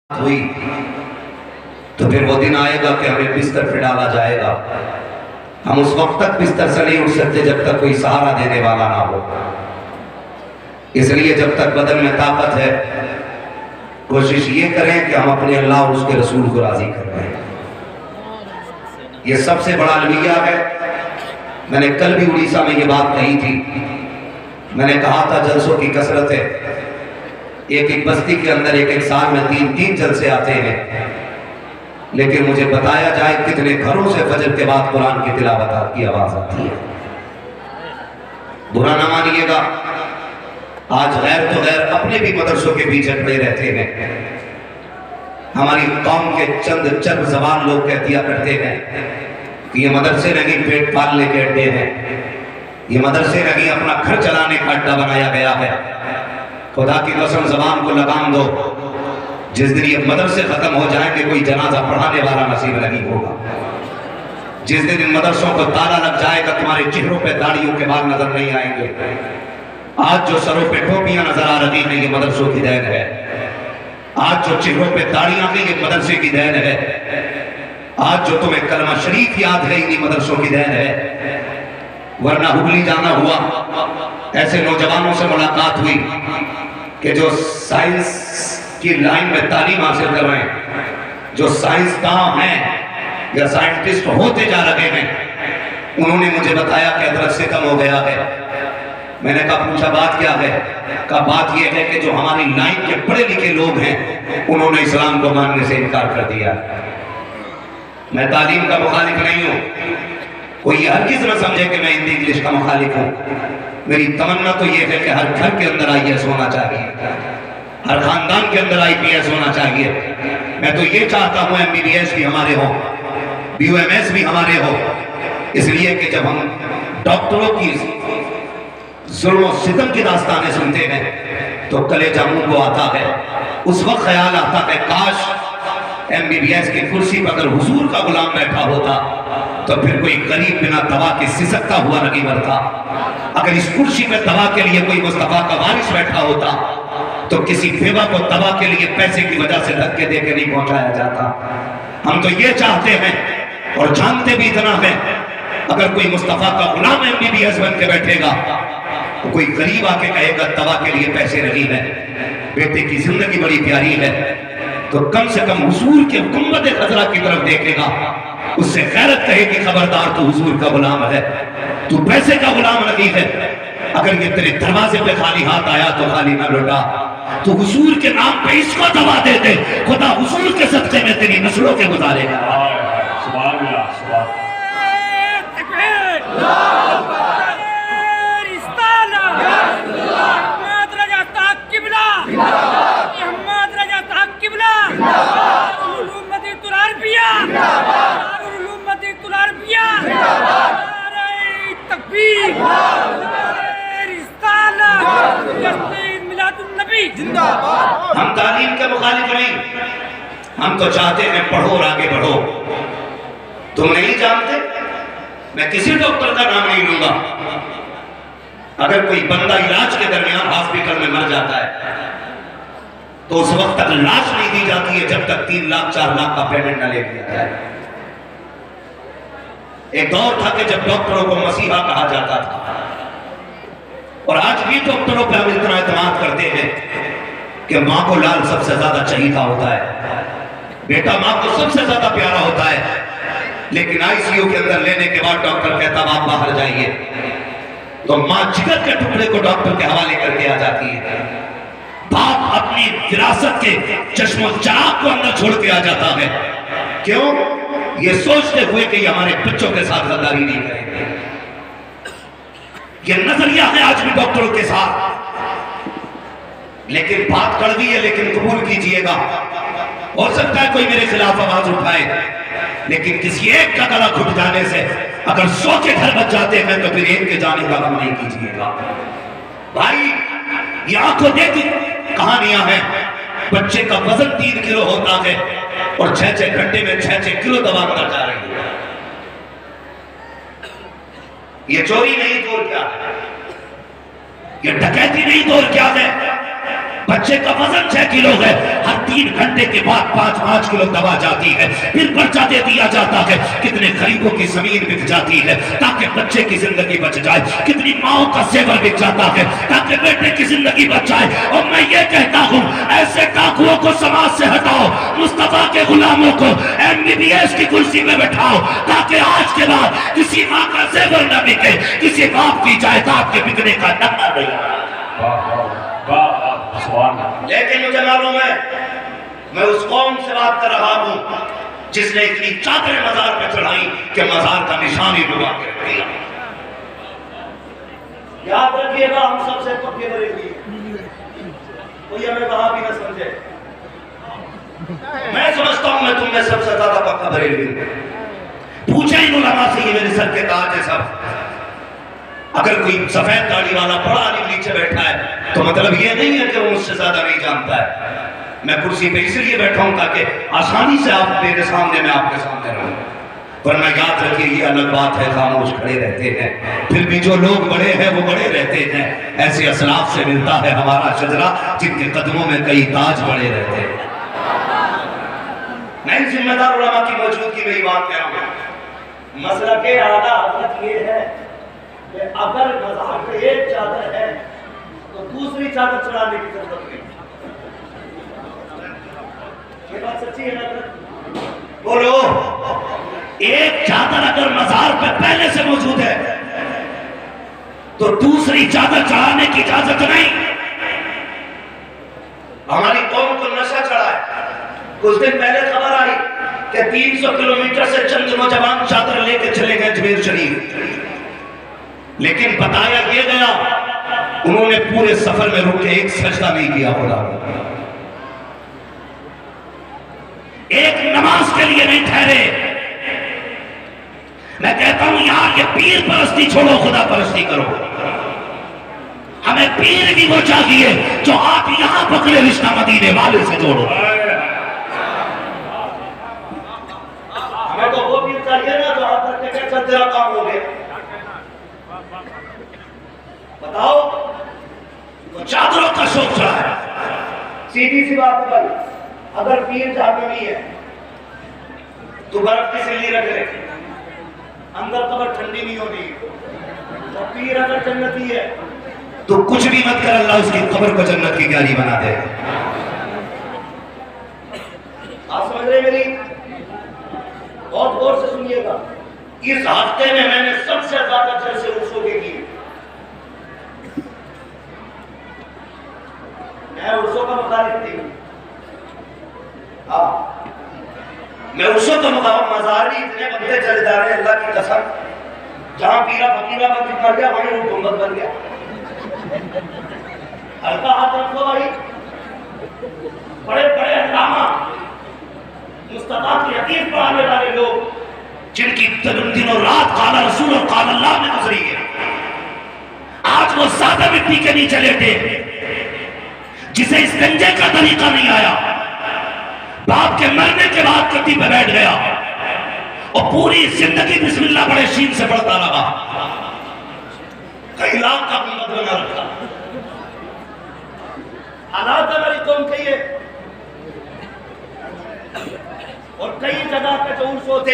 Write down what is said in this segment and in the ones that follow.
हुई तो फिर वो दिन आएगा कि हमें बिस्तर पे डाला जाएगा। हम उस वक्त तक बिस्तर से नहीं उठ सकते जब तक कोई सहारा देने वाला ना हो। इसलिए जब तक बदन में ताकत है कोशिश ये करें कि हम अपने अल्लाह और उसके रसूल को राजी कर पाए। ये सबसे बड़ा अलविया है। मैंने कल भी उड़ीसा में ये बात कही थी। मैंने कहा था जलसों की कसरत है। एक एक बस्ती के अंदर एक एक साल में 3-3 जलसे आते हैं, लेकिन मुझे बताया जाए कितने घरों से फजर के बाद कुरान की तिलावत की आवाज आती है। बुरा ना मानिएगा, आज गैर तो गैर अपने भी मदरसों के पीछे खड़े रहते हैं। हमारी कौम के चंद चंद जबान लोग कह दिया करते हैं कि ये मदरसे नहीं पेट पालने के अड्डे हैं, ये मदरसे नहीं अपना घर चलाने का अड्डा बनाया गया है। खुदा की कसम जबान को लगाम दो, जिस दिन ये मदरसे खत्म हो जाएंगे कोई जनाजा पढ़ाने वाला नसीब नहीं होगा। जिस दिन इन मदरसों को ताला लग जाएगा तुम्हारे चेहरों पे दाढ़ियों के बाल नजर नहीं आएंगे। आज जो सरों पे टोपियां नजर आ रही हैं ये मदरसों की देन है। आज जो चेहरों पे दाढ़ियां हैं ये मदरसे की देन है। आज जो तुम्हें कलमा शरीफ याद है इन्हीं मदरसों की देन है। वरना हुबली जाना हुआ, ऐसे नौजवानों से मुलाकात हुई कि जो साइंस की लाइन में तालीम हासिल कर रहे हैं, जो साइंसदान हैं या साइंटिस्ट होते जा रहे हैं, उन्होंने मुझे बताया कि अदरक से कम हो गया है। मैंने कहा पूछा बात क्या है? कहा बात यह है कि जो हमारी लाइन के पढ़े लिखे लोग हैं उन्होंने इस्लाम को मानने से इनकार कर दिया। मैं तालीम का मुखालिफ नहीं हूँ, कोई हरगिज़ न समझे कि मैं हिंदी इंग्लिश का मुखालिफ हूँ। मेरी तमन्ना तो यह है कि हर घर के अंदर IAS होना चाहिए, हर खानदान के अंदर IPS होना चाहिए। मैं तो ये चाहता हूँ MBBS भी हमारे हो, BUMS भी हमारे हो, इसलिए कि जब हम डॉक्टरों की जुल्म और सितम की दास्तानें सुनते हैं तो कलेजा मुंह को आता है। उस वक्त ख्याल आता है काश MBBS की कुर्सी पर अगर हुजूर का गुलाम बैठा होता तो फिर कोई गरीब बिना दवा के सिसकता हुआ नहीं मरता। अगर इस कुर्सी में दवा के लिए कोई मुस्तफा का वारिस बैठा होता तो किसी बेवा को दवा के लिए पैसे की वजह से धक्के दे के नहीं पहुंचाया जाता। हम तो ये चाहते हैं और जानते भी इतना है, अगर कोई मुस्तफा का गुलाम MBBS बन के बैठेगा तो कोई गरीब आके कहेगा दवा के लिए पैसे नहीं है, बेटे की जिंदगी बड़ी प्यारी है, तो कम से कम हुजूर के गुंबद खजरा की तरफ देखेगा, उससे गैरत कहेगी खबरदार तू हुजूर का गुलाम है, तू पैसे का गुलाम नहीं है। अगर ये तेरे दरवाजे पे खाली हाथ आया तो खाली ना लौटा, तो हुजूर के नाम पे इसको दबा दे दे, खुदा हुजूर के सदके में तेरी नस्लों के गुजारेगा। सुभान अल्लाह, सुभान हम तालीम के मुखालिफ नहीं, हम तो चाहते हैं पढ़ो और आगे बढ़ो। तुम नहीं जानते, मैं किसी डॉक्टर का नाम नहीं लूंगा, अगर कोई बंदा इलाज के दरमियान हॉस्पिटल में मर जाता है तो उस वक्त तक लाश नहीं दी जाती है जब तक 3 लाख 4 लाख का पेमेंट न ले लिया जाए। एक दौर था कि जब डॉक्टरों को मसीहा कहा जाता था, और आज भी डॉक्टरों पर हम इतना एतमाद करते हैं कि माँ को लाल सबसे ज्यादा चाहिए होता है, बेटा माँ को सबसे ज्यादा प्यारा होता है, लेकिन ICU के अंदर लेने के बाद डॉक्टर कहता आप बाहर जाइए, तो माँ जिगर के टुकड़े को डॉक्टर के हवाले करके आ जाती है। बाप अपनी विरासत के चश्मो चराग को अंदर छोड़ के आ जाता है, क्यों? ये सोचते हुए कि ये हमारे बच्चों के साथ गद्दारी नहीं करेंगे। ये नजरिया है आज भी डॉक्टरों के साथ, लेकिन बात कड़वी है, लेकिन कबूल कीजिएगा। हो सकता है कोई मेरे खिलाफ आवाज उठाए, लेकिन किसी एक का गला घुट जाने से अगर 100 के घर बच जाते हैं तो फिर एक के जाने का गम नहीं कीजिएगा। भाई ये आंखों देखी कहानियां हैं, बच्चे का वजन 3 किलो होता है और 6-6 घंटे में 6-6 किलो दवा अंदर जा रही है। ये चोरी नहीं तो क्या है, ये डकैती नहीं तो क्या है, बच्चे का वजन 6 किलो है, हर 3 घंटे के बाद 5-5 किलो दवा जाती है, फिर पर्चा दे दिया जाता है। कितने गरीबों की जमीन बिक जाती है ताकि बच्चे की जिंदगी बच जाए, कितनी माओ का सेवर बिक जाता है ताकि बेटे की जिंदगी बच जाए। और मैं ये कहता हूं, ऐसे डाकुओं को समाज से हटाओ, मुस्तफा के गुलामों को MBBS की कुर्सी में बैठाओ, ताकि आज के बाद किसी माँ का सेवर न बिके, किसी बाप की जायदाद के बिकने का नंबर नहीं। लेकिन मुझे मालूम है, मैं उस कौम से बात कर रहा हूं जिसने इतनी चादरें मजार पे चढ़ाई कि मजार का निशान ही डुबा के रख दिया। याद रखिएगा, हम सबसे पक्के बरेली, कोई हमें कहा भी ना समझे। मैं समझता हूं मैं तुम में सबसे ज्यादा पक्का बरेली। पूछे इन उलमा से, ये मेरे सर के ताज है सब। अगर कोई सफेद दाढ़ी वाला बड़ा आलिम नीचे बैठा है तो मतलब ये नहीं है कि वो मुझसे ज्यादा नहीं जानता है। मैं कुर्सी पे इसलिए बैठा हूं ताकि आसानी से आप मेरे सामने, मैं आपके सामने रहूं। वरना याद रखिए, ये अलग बात है, खामोश खड़े रहते हैं, फिर भी जो लोग बड़े हैं वो बड़े रहते हैं। ऐसे असलाफ से मिलता है हमारा शजरा जिनके कदमों में कई ताज बड़े रहते हैं। मैं जिम्मेदार उलमा की मौजूदगी में बात कह रहा हूं। मसला के आला हजरत ये है कि अगर मज़हर पे एक चादर है तो दूसरी चादर चढ़ाने की जरूरत नहीं। ये बात सच्ची है ना? बोलो, एक चादर अगर मज़ार पे पहले से मौजूद है तो दूसरी चादर चढ़ाने की इजाजत नहीं। हमारी कौम को नशा चढ़ा है। कुछ दिन पहले खबर आई कि 300 किलोमीटर से चंद नौजवान चादर लेके चले गए अजमेर शरीफ, लेकिन बताया ये गया उन्होंने पूरे सफर में रुक के एक सजदा नहीं किया। खुदा एक नमाज के लिए नहीं ठहरे। मैं कहता हूं यहां के पीर परस्ती छोड़ो, खुदा परस्ती करो। हमें पीर भी वो चाहिए जो आप यहां पकड़े, रिश्ता मदीने वाले से जोड़ो। हमें तो वो पीर चाहिए ना जो हाथ रख के चल तेरा काम हो गया। बताओ, तो चादरों का शौक चढ़ा है। सीधी सी बात है भाई, अगर पीर जहन्नमी है तो बर्फ की सिल्ली रख ले, अंदर कबर ठंडी नहीं होती। तो पीर अगर जन्नती है तो कुछ भी मत कर, अल्लाह उसकी कब्र को जन्नत की क्यारी बना दे। आप समझ रहे मेरी? बहुत गौर से सुनिएगा। इस हफ्ते में मैंने सबसे ज्यादा जलसे उर्सों के किए। मैं उर्सों का मुखालिफ नहीं, हाँ, मैं उर्सों का मुखालिफ। मज़ार भी इतने बंदे चले जा रहे हैं, अल्लाह की कसम, जहां पीरा फकीरा बंद कर गया वहीं वो गुंबद बन गया। हल्का हाथ रखो भाई। बड़े बड़े अल्लामा, मुस्तफा की हदीस पढ़ाने वाले लोग, जिनकी दिन और रात काला रसूल और काला अल्लाह में गुजरी है, आज वो सादा मिट्टी के नीचे लेटे, जिसे इस गंजे का तरीका नहीं आया, बाप के मरने के बाद कत्ती पे बैठ गया और पूरी जिंदगी बिस्मिल्लाह बड़े शीन से पढ़ता रहा। कई लाख का गुंबद बना रखा। हालात हमारी कौम के ये, और कई जगह पे जो उर्स होते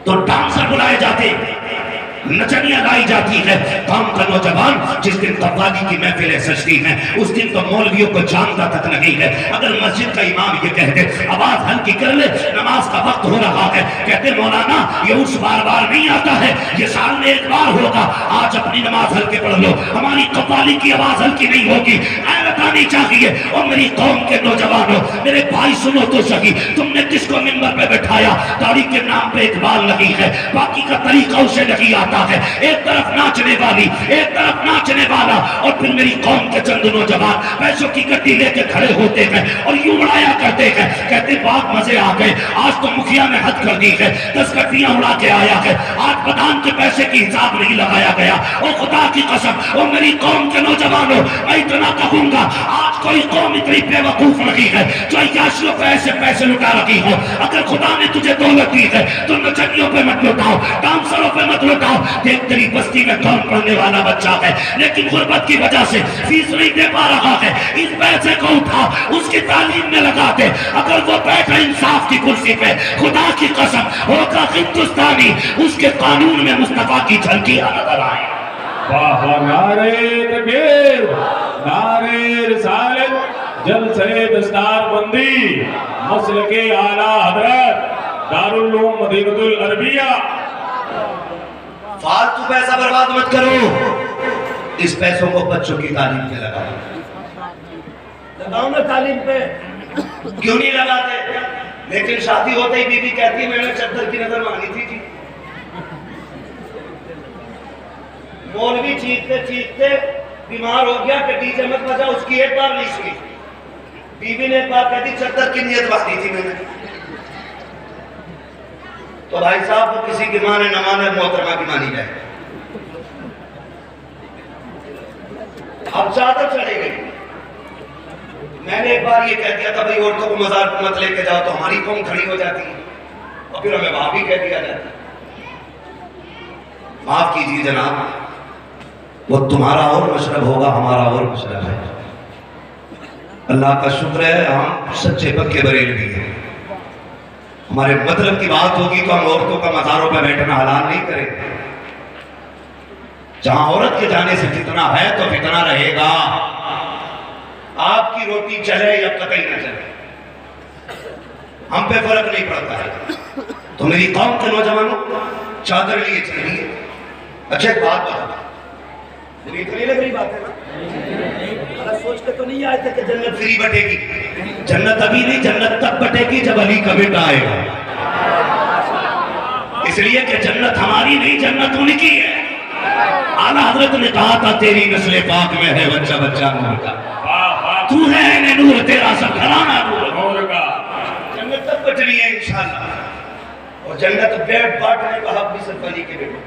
तो डांसर बुलाए जाते, नचनियां गाई जाती है। काम का नौजवान जिस दिन कव्वाली की महफिलें सजती हैं उस दिन तो मौलवियों को जानता तक नहीं है। अगर मस्जिद का इमाम ये कह दे आवाज हल्की कर ले, नमाज का वक्त हो रहा है, कहते मौलाना ये उर्स बार बार नहीं आता है, ये साल में एक बार होगा, आज अपनी नमाज हल्के पढ़ लो, हमारी कव्वाली की आवाज हल्की नहीं होगी। बतानी चाहिए। और मेरी कौम के नौजवानों, मेरे भाई सुनो तो सही, तुमने किसको मिंबर पे बैठाया? दाढ़ी के नाम पे इकबाल नहीं है, बाकी का तरीका उसे नहीं आता है। एक तरफ नाचने वाली, एक तरफ नाचने वाला, और फिर मेरी कौम के चंद नौजवान पैसों की गड्डी लेके खड़े होते हैं और यूं उड़ाया करते जाते हैं, कहते बात मजे आ गए, आज तो मुखिया ने हद कर दी है, 10 गड्डियां उड़ा के आया है, आज बदाम के पैसे की हिसाब नहीं लगाया गया। ओ खुदा की कसम, ओ मेरी कौम के नौजवानों, मैं इतना कहूंगा, आज कोई कौम इतनी बेवकूफ नहीं है जो अय्याशियों पे ऐसे पैसे लुटा रखी हो। अगर खुदा ने तुझे दौलत दी है तो नचनियों पे मत लुटाओ, डांसरों पे मत लुटाओ। देख तेरी बस्ती में कौन पढ़ने वाला बच्चा है लेकिन गुर्बत की वजह से फीस नहीं दे पा रहा है, इस पैसे को उठा उसकी तालीम में लगा दे। अगर वो बैठा इंसाफ की कुर्सी पे, खुदा की कसम होगा हिंदुस्तानी, उसके कानून में मुस्तफा की झलकियां नजर आए। वाह वाह, नारे तकबीर, नारे रिसालत, जलसे दस्तारबंदी, मसलके आला हजरत दारुल उलूम मदीनतुल अरबिया। फालतू पैसा बर्बाद मत करो, इस पैसों को बच्चों की तालीम पे लगाओ। लगाओ ना तालीम पे, क्यों नहीं लगाते? लेकिन शादी होते ही बीवी कहती है मैंने चद्दर की नजर मांगी थी जी। मौलवी चीखते चीखते बीमार हो गया कि डीजे मत बजा, उसकी एक बार नहीं सुनी। बीवी ने एक बार कह दी चद्दर की नियत बांधी थी मैंने। तो भाई साहब वो किसी की माने न माने, मोहतरमा की मानी जाए। अब चादर चढ़ी गई। मैंने एक बार ये कह दिया था भाई औरतों को मजार पर मत लेके जाओ, तो हमारी कौम खड़ी हो जाती है और फिर हमें भाभी कह दिया जाता है। माफ कीजिए जनाब, वो तुम्हारा और मशरब होगा, हमारा और मशरब है। अल्लाह का शुक्र है हम सच्चे पक्के बरेलवी हैं। हमारे मतलब की बात होगी तो हम औरतों का मजारों पर बैठना हलाल नहीं करेंगे। जहां औरत के जाने से फितना है तो फितना रहेगा। आपकी रोटी चले या कतई न चले, हम पे फर्क नहीं पड़ता है। तो मेरी कौम के नौजवानों, चादर लिए चलिए। अच्छा एक बात बता, मुझे तो नहीं लग रही बात है ना, सोच के तो नहीं आए थे कि जन्नत फ्री बटेगी। जन्नत अभी नहीं, जन्नत तब बटेगी जब अली का बेटा आएगा। इसलिए कि जन्नत हमारी नहीं, जन्नत उनकी है। आला हजरत ने कहा था तेरी नस्ल पाक में है बच्चा बच्चा नूर का, तू है ने नूर, तेरा सब घराना नूर का। जन्नत तब बटनी है इंशाअल्लाह। और जन्नत बैठ बांटने का हक भी सिर्फ अली के बेटे,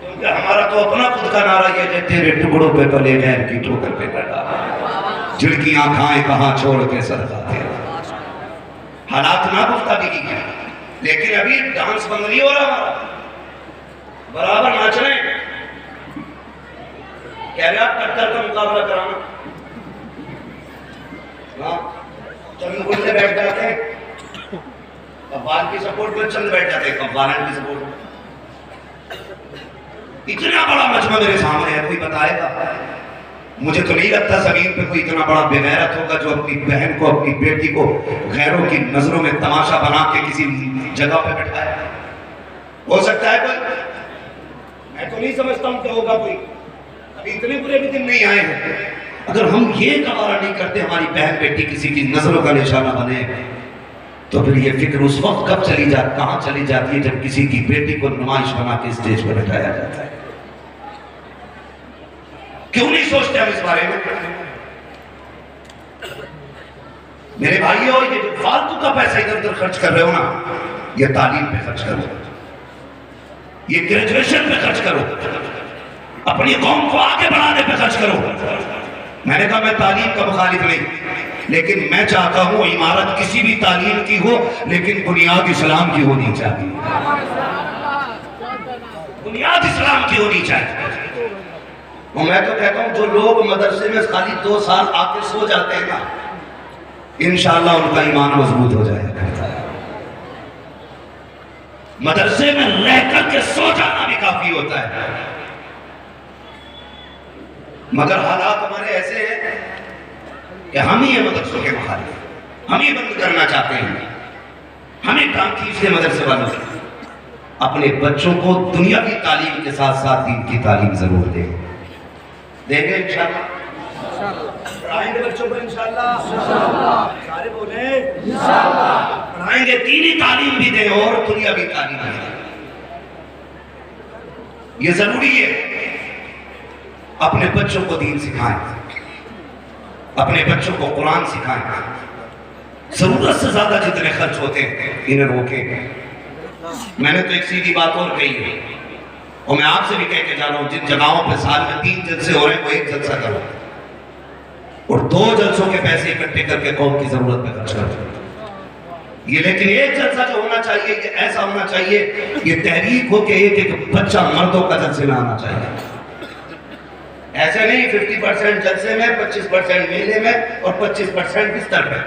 क्योंकि हमारा तो अपना खुद का नारा ये है, तेरे टुकड़ों पे पले गैर की ठोकर पे लगा, झिड़कियां खाएं कहां छोड़ के सदका तेरा। हालात ना गुफ्ता भी की, लेकिन अभी डांस बंद नहीं हो रहा हमारा, बराबर नाच रहे हैं। कह रहे आप टक्कर का मुकाबला कराना, हाँ चंद गुंडे बैठ जाते हैं, कव्वाल की सपोर्ट में चंद बैठ जाते हैं, कव्वालन की सपोर्ट में। इतना बड़ा मजमा मेरे सामने है, कोई बताएगा? मुझे तो नहीं लगता जमीन पे कोई इतना बड़ा बेगैरत होगा जो अपनी बहन को, अपनी बेटी को गैरों की नजरों में तमाशा बना के किसी जगह पे बैठाए। हो सकता है कोई, मैं तो नहीं समझता हूं कि होगा कोई। अभी इतने बुरे भी दिन नहीं आए हैं। अगर हम ये गवारा नहीं करते हमारी बहन बेटी किसी की नजरों का निशाना बने, तो फिर ये फिक्र उस वक्त कब कहां चली जाती है जब किसी की बेटी को नुमाइश बना के स्टेज पर बैठाया जाता है। क्यों नहीं सोचते हम इस बारे में? मेरे भाइयों, ये जो फालतू का पैसा इधर उधर खर्च कर रहे हो ना, ये तालीम पे खर्च करो, ये ग्रेजुएशन पे खर्च करो, अपनी कौम को आगे बढ़ाने पे खर्च करो। मैंने कहा मैं तालीम का मुखालिफ नहीं, लेकिन मैं चाहता हूं इमारत किसी भी तालीम की हो, लेकिन बुनियाद इस्लाम की होनी चाहिए। बुनियाद इस्लाम की होनी चाहिए। और मैं तो कहता हूं जो लोग मदरसे में खाली 2 साल आके सो जाते हैं ना, इंशाअल्लाह उनका ईमान मजबूत हो जाएगा। मदरसे में रह करके सो जाना भी काफी होता है, मगर हालात हमारे ऐसे हैं कि हम ही मदरसों के मुखालिफ, हम ही बंद करना चाहते हैं। हमें काम खींचते मदरसे वालों से। अपने बच्चों को दुनियावी तालीम के साथ साथ दीन की तालीम जरूर देंगे इंशाअल्लाह। पढ़ाएंगे बच्चों को इंशाअल्लाह, सारे बोले इंशाअल्लाह। पढ़ाएंगे, दीनी तालीम भी दें और दुनियावी तालीम भी दें, ये जरूरी है। अपने बच्चों को दीन सिखाएं, अपने बच्चों को कुरान सिखाएं। जरूरत से ज्यादा जितने खर्च होते हैं इन्हें रोकें। मैंने तो एक सीधी बात और कही है, और मैं आपसे भी कह के जा रहा हूं, जिन जगहों पे साल में 3 जलसे हो रहे हैं वो एक जलसा करो, और 2 जलसों के पैसे इकट्ठे करके कौम की जरूरत पे खर्च करो। ये लेकिन एक जलसा जो होना चाहिए ये ऐसा होना चाहिए, ये तहरीक हो के एक बच्चा मर्दों का जलसे में आना चाहिए। ऐसे नहीं 50% जलसे में, 25% मेले में और 25% बिस्तर पे।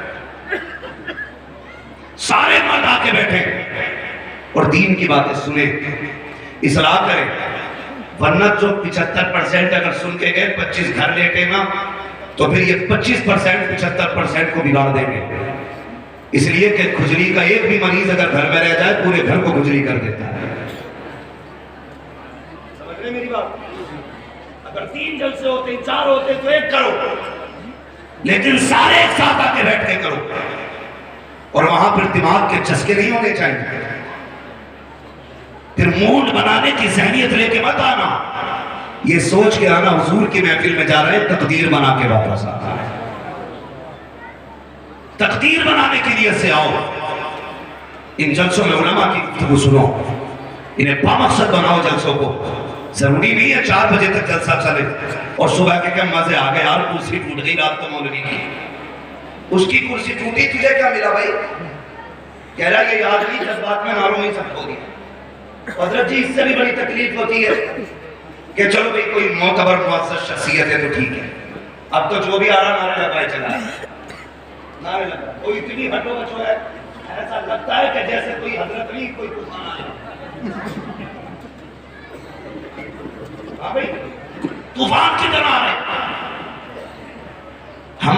सारे मर्द आके बैठे और दीन की बातें सुने, इस्लाह करें। वरना जो 75% अगर सुन के गए 25 घर लेटे ना, तो फिर ये 25% 75% को बिगाड़ देंगे। इसलिए कि खुजली का एक भी मरीज अगर घर में रह जाए पूरे घर को खुजली कर देता है। समझ रहे मेरी बात? अगर 3 जलसे होते, 4 होते तो एक करो, लेकिन सारे एक साथ आके बैठ के करो, और वहां फिर दिमाग के चस्के नहीं होने चाहिए। फिर मूड बनाने की जहनियत लेके मत आना, ये सोच के आना हुजूर की महफिल में जा रहे हैं, तकदीर बना के वापस आना है। तकदीर बनाने की नियत से आओ। इन जलसों में उलमा की गुफ्तगू सुनो, इन्हें बामकसद बनाओ जलसों को। जरूरी नहीं है 4 बजे तक जलसा चले और सुबह के क्या मजे आ गए, यार कुर्सी टूट गई रात को मौलवी की, उसकी कुर्सी टूटी तुझे क्या मिला भाई? कह रहा ये याद नहीं, जज्बात में मालूम ही सब हो गया। हजरत जी इससे भी बड़ी तकलीफ होती है कि चलो भाई कोई मोतबर मुअज़्ज़ज़ शख्सियत है तो ठीक है, अब तो जो भी आ रहा नारे लगाए चला है, नारे लगा। कोई इतनी हटो बचो है, ऐसा लगता है कि जैसे कोई हजरत नहीं कोई तूफान आया। हाँ भाई तूफान की तरह आ रहे। हम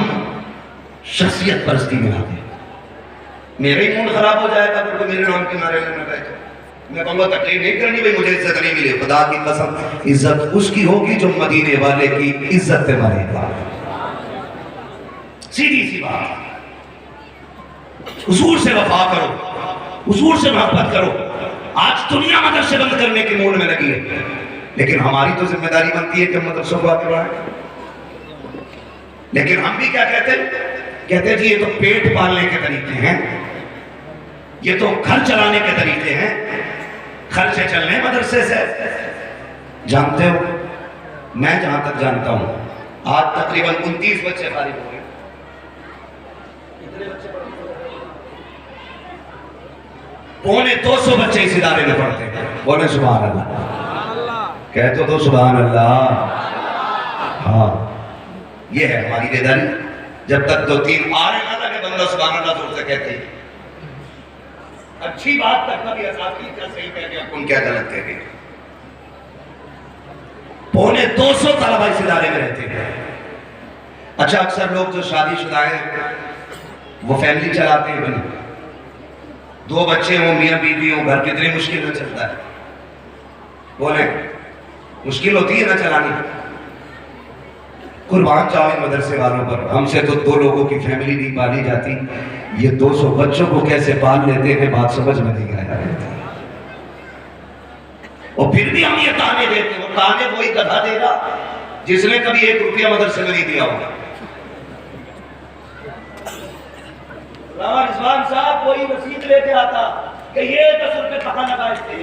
शख्सियत परस्ती में आते हैं। मेरे ही मूड खराब हो जाएगा तो मेरे नाम के नारे लेने बैठे, मैं कहूँगा तकलीफ नहीं करनी भाई, मुझे इज्जत नहीं मिली। खुदा की कसम इज्जत उसकी होगी जो मदीने वाले की इज्जत पे मरेगा। सीधी सी बात। हुजूर से वफा करो, हुजूर से मोहब्बत करो। आज दुनिया मदरसे बंद करने के मूड में लगी है, लेकिन हमारी तो जिम्मेदारी बनती है कि मदरसों को आगे बढ़ाएं। लेकिन हम भी क्या कहते हैं जी ये तो पेट पालने के तरीके हैं, ये तो घर चलाने के तरीके हैं, खर्चे चलने मदरसे से। जानते हो, मैं जहां तक जानता हूं आज तकरीबन 29 बच्चे फारिग हो गए। पौने 200 बच्चे इस इदारे में पढ़ते हैं। बोले सुभान अल्लाह, कहते तो सुभान अल्लाह। हाँ ये है हमारी बेदारी। जब तक 2-3 आरे ना लगे बंदा सुभान अल्लाह जोर से कहते हैं। अच्छी बात तक कभी असाफी क्या सही कह गया, कौन क्या गलत कह गया। पौने 200 तलबा इस इदारे में रहते हैं। अच्छा अक्सर लोग जो शादीशुदा हैं वो फैमिली चलाते हैं, बनी 2 बच्चे हो, मियाँ बीवी हो, घर कितनी मुश्किल में चलता है। बोले मुश्किल होती है ना चलानी। कुर्बान जाओ इन मदरसे वालों पर, हमसे तो 2 लोगों की फैमिली नहीं पाली जाती, ये 200 बच्चों को कैसे पाल लेते हैं बात समझ में नहीं आया। और फिर भी हम ये ताने देते हैं, ताने वही गधा देगा जिसने कभी 1 रुपया मदरसे में नहीं दिया होगा। रिजवान साहब वही रसीद लेके आता कि ये 10 रुपए कहाँ लगाए थे,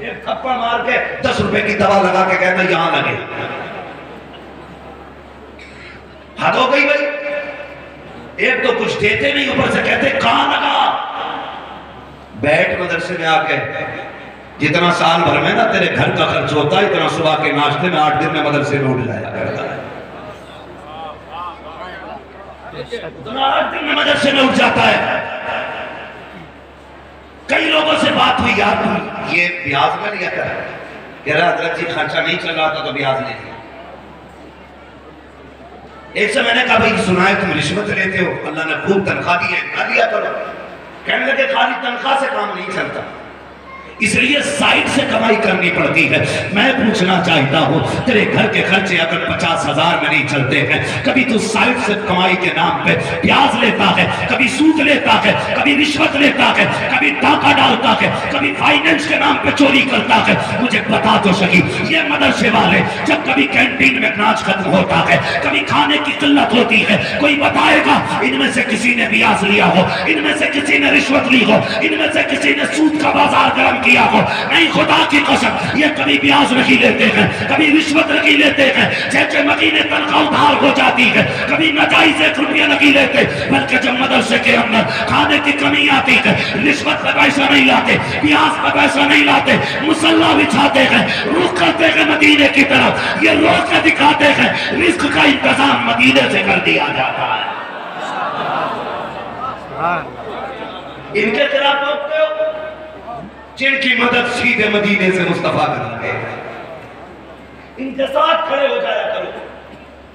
एक थप्पड़ मार के 10 रुपए की दवा लगा के कहता यहां लगे। हद हो गई भाई। एक तो कुछ देते नहीं, ऊपर से कहते कहां लगा। बैठ मदरसे में आके, जितना साल भर में ना तेरे घर का खर्च होता है इतना सुबह के नाश्ते में 8 दिन में मदरसे में उठ जाया करता है। उतना 8 दिन में मदरसे में उठ जाता है। कई लोगों से बात हुई, यार तू ये ब्याज में लिया कर, कह रहा हजरत जी खर्चा नहीं चल रहा था तो ब्याज ले लिया। एक से मैंने कहा भाई सुना है तुम रिश्वत लेते हो, अल्लाह ने खूब तनख्वाह दी है, ना लिया करो। कहने लगे खाली तनख्वाह से काम नहीं चलता, इसलिए साइड से कमाई करनी पड़ती है। मैं पूछना चाहता हूं, तेरे घर के खर्चे अगर 50,000 में नहीं चलते हैं, कभी तू साइड से कमाई के नाम पे ब्याज लेता है, कभी सूद लेता है, कभी रिश्वत लेता है, कभी डाका डालता है, कभी फाइनेंस के नाम पे चोरी करता है। मुझे बता तो सही, ये मदरसे वाले जब कभी कैंटीन में अनाज खत्म होता है, कभी खाने की किल्लत होती है, कोई बताएगा इनमें से किसी ने ब्याज लिया हो, इनमें से किसी ने रिश्वत ली हो, इनमें से किसी ने सूद का बाजार गर्म किया हो? नहीं, खुदा की कसम, ये कभी ब्याज नहीं लेते हैं, कभी रिश्वत नहीं लेते हैं, जैसे महीने तनख्वाह उधार हो जाती है, कभी नाजायज 1 रुपया नहीं लेते, बल्कि जब मदरसे के अंदर खाने की कमी आती है, रिश्वत पर पैसा नहीं लाते, ब्याज पर पैसा नहीं लाते, मुसल्ला बिछाते हैं, रुख करते हैं मदीने की तरफ, ये रोक के दिखाते हैं रिस्क का इंतजाम मदीने से कर दिया जाता है। इनके खिलाफ बोलते हो जिनकी मदद सीधे मदीने से मुस्तफा करेंगे, इनके साथ खड़े हो जाया करो।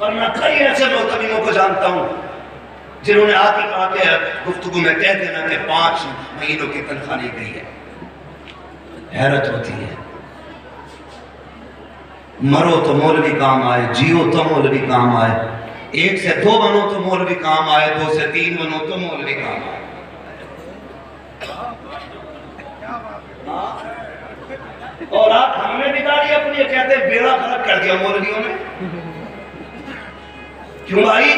और मैं कई ऐसे मोहतमीमों को जानता हूं जिन्होंने आके कहा कि गुफ्तगू में कह देना कि 5 महीनों की तनख्वाह नहीं गई है। हैरत होती है, मरो तो मौलवी काम आए, जियो तो मौलवी काम आए, 1 से 2 बनो तो मौलवी काम आए, 2 से 3 बनो तो मौलवी काम आए। और आप हमने बिगाड़ी अपनी, ये कहते हैं बेड़ा गलत कर दिया मौलवियों ने। क्यों भाई?